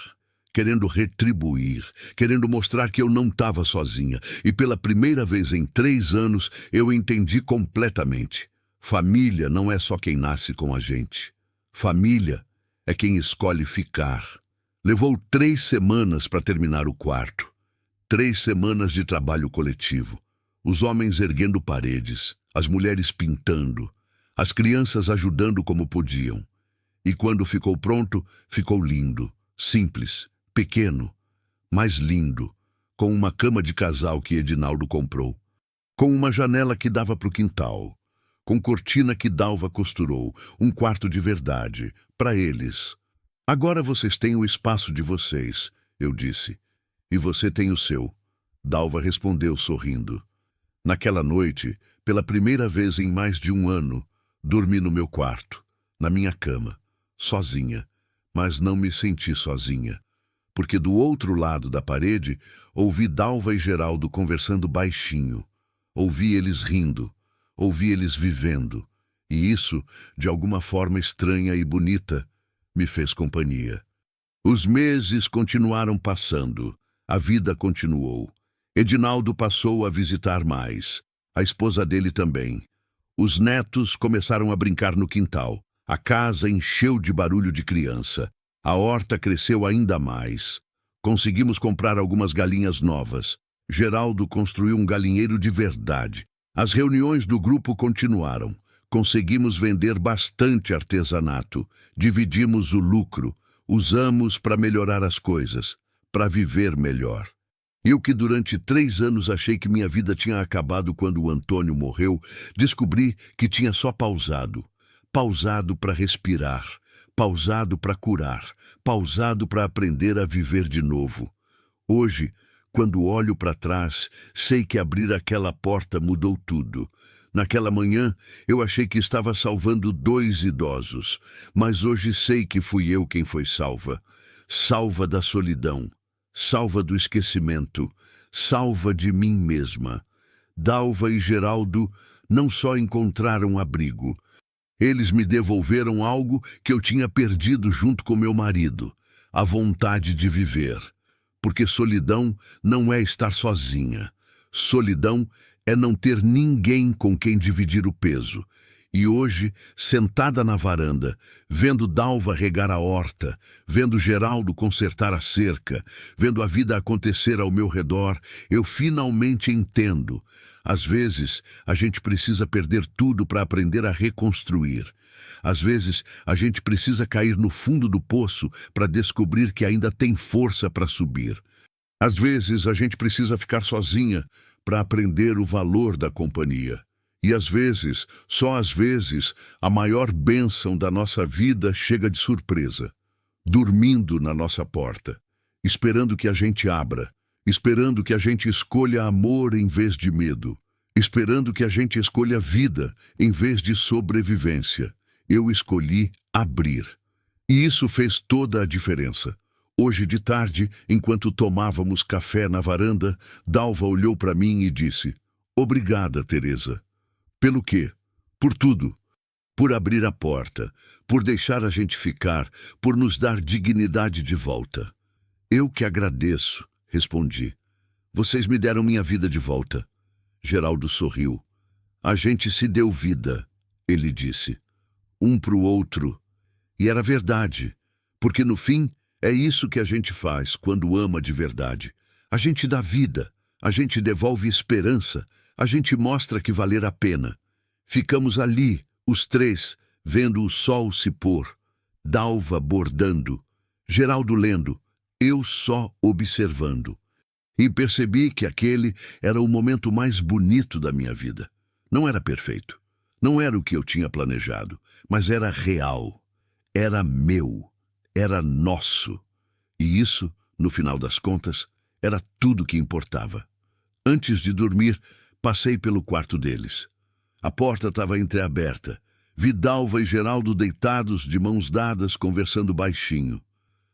querendo retribuir, querendo mostrar que eu não estava sozinha. E pela primeira vez em 3 anos, eu entendi completamente. Família não é só quem nasce com a gente. Família é quem escolhe ficar. Levou 3 semanas para terminar o quarto. 3 semanas de trabalho coletivo. Os homens erguendo paredes, as mulheres pintando, as crianças ajudando como podiam. E quando ficou pronto, ficou lindo, simples, pequeno, mas lindo, com uma cama de casal que Edinaldo comprou, com uma janela que dava para o quintal, com cortina que Dalva costurou, um quarto de verdade, para eles. Agora vocês têm o espaço de vocês, eu disse, e você tem o seu. Dalva respondeu sorrindo. Naquela noite, pela primeira vez em mais de 1 ano, dormi no meu quarto, na minha cama, sozinha, mas não me senti sozinha, porque do outro lado da parede ouvi Dalva e Geraldo conversando baixinho, ouvi eles rindo, ouvi eles vivendo, e isso, de alguma forma estranha e bonita, me fez companhia. Os meses continuaram passando, a vida continuou. Edinaldo passou a visitar mais, a esposa dele também. Os netos começaram a brincar no quintal. A casa encheu de barulho de criança. A horta cresceu ainda mais. Conseguimos comprar algumas galinhas novas. Geraldo construiu um galinheiro de verdade. As reuniões do grupo continuaram. Conseguimos vender bastante artesanato. Dividimos o lucro. Usamos para melhorar as coisas, para viver melhor. Eu que durante 3 anos achei que minha vida tinha acabado quando o Antônio morreu, descobri que tinha só pausado. Pausado para respirar, pausado para curar, pausado para aprender a viver de novo. Hoje, quando olho para trás, sei que abrir aquela porta mudou tudo. Naquela manhã, eu achei que estava salvando 2 idosos, mas hoje sei que fui eu quem foi salva. Salva da solidão. Salva do esquecimento, salva de mim mesma. Dalva e Geraldo não só encontraram abrigo, eles me devolveram algo que eu tinha perdido junto com meu marido, a vontade de viver. Porque solidão não é estar sozinha. Solidão é não ter ninguém com quem dividir o peso. E hoje, sentada na varanda, vendo Dalva regar a horta, vendo Geraldo consertar a cerca, vendo a vida acontecer ao meu redor, eu finalmente entendo. Às vezes, a gente precisa perder tudo para aprender a reconstruir. Às vezes, a gente precisa cair no fundo do poço para descobrir que ainda tem força para subir. Às vezes, a gente precisa ficar sozinha para aprender o valor da companhia. E às vezes, só às vezes, a maior bênção da nossa vida chega de surpresa, dormindo na nossa porta, esperando que a gente abra, esperando que a gente escolha amor em vez de medo, esperando que a gente escolha vida em vez de sobrevivência. Eu escolhi abrir. E isso fez toda a diferença. Hoje de tarde, enquanto tomávamos café na varanda, Dalva olhou para mim e disse: "Obrigada, Teresa." Pelo quê? Por tudo. Por abrir a porta, por deixar a gente ficar, por nos dar dignidade de volta. Eu que agradeço, respondi. Vocês me deram minha vida de volta. Geraldo sorriu. A gente se deu vida, ele disse. Um para o outro. E era verdade, porque no fim é isso que a gente faz quando ama de verdade. A gente dá vida, a gente devolve esperança, a gente mostra que valer a pena. Ficamos ali, os 3, vendo o sol se pôr, Dalva bordando, Geraldo lendo, eu só observando. E percebi que aquele era o momento mais bonito da minha vida. Não era perfeito, não era o que eu tinha planejado, mas era real, era meu, era nosso. E isso, no final das contas, era tudo que importava. Antes de dormir, passei pelo quarto deles. A porta estava entreaberta. Vi Dalva e Geraldo deitados, de mãos dadas, conversando baixinho.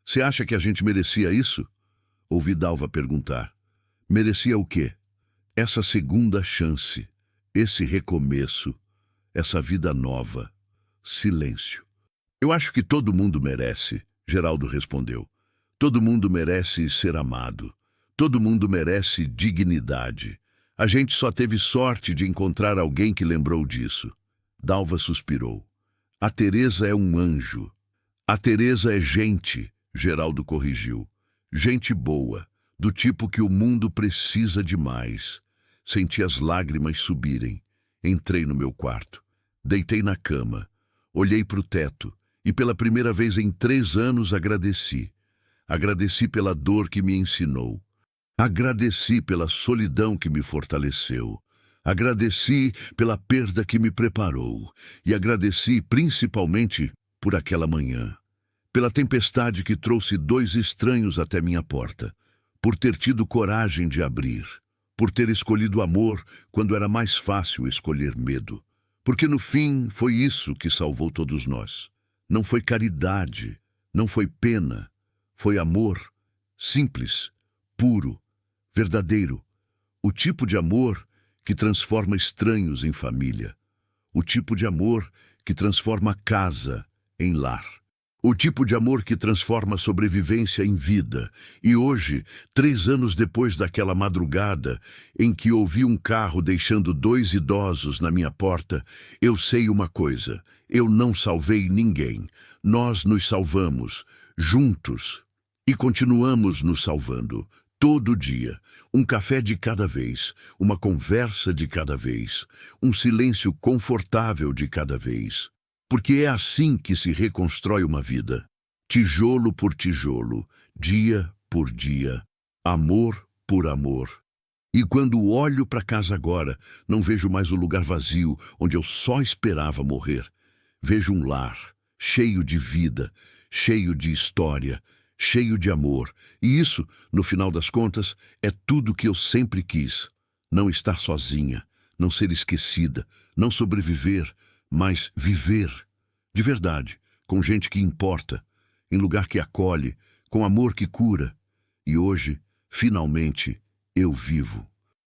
Você acha que a gente merecia isso? Ouvi Dalva perguntar. Merecia o quê? Essa segunda chance, esse recomeço, essa vida nova. Silêncio. Eu acho que todo mundo merece, Geraldo respondeu. Todo mundo merece ser amado. Todo mundo merece dignidade. A gente só teve sorte de encontrar alguém que lembrou disso. Dalva suspirou. A Teresa é um anjo. A Teresa é gente, Geraldo corrigiu. Gente boa, do tipo que o mundo precisa demais. Senti as lágrimas subirem. Entrei no meu quarto. Deitei na cama. Olhei para o teto e pela primeira vez em 3 anos agradeci. Agradeci pela dor que me ensinou. Agradeci pela solidão que me fortaleceu. Agradeci pela perda que me preparou. E agradeci principalmente por aquela manhã. Pela tempestade que trouxe 2 estranhos até minha porta. Por ter tido coragem de abrir. Por ter escolhido amor quando era mais fácil escolher medo. Porque no fim foi isso que salvou todos nós. Não foi caridade, não foi pena, foi amor, simples, puro, verdadeiro. O tipo de amor que transforma estranhos em família. O tipo de amor que transforma casa em lar. O tipo de amor que transforma sobrevivência em vida. E hoje, 3 anos depois daquela madrugada em que ouvi um carro deixando 2 idosos na minha porta, eu sei uma coisa: eu não salvei ninguém. Nós nos salvamos, juntos. E continuamos nos salvando, todo dia. Um café de cada vez, uma conversa de cada vez, um silêncio confortável de cada vez. Porque é assim que se reconstrói uma vida. Tijolo por tijolo, dia por dia, amor por amor. E quando olho para casa agora, não vejo mais o lugar vazio onde eu só esperava morrer. Vejo um lar, cheio de vida, cheio de história, cheio de amor. E isso, no final das contas, é tudo que eu sempre quis. Não estar sozinha, não ser esquecida, não sobreviver, mas viver, de verdade, com gente que importa, em lugar que acolhe, com amor que cura. E hoje, finalmente, eu vivo.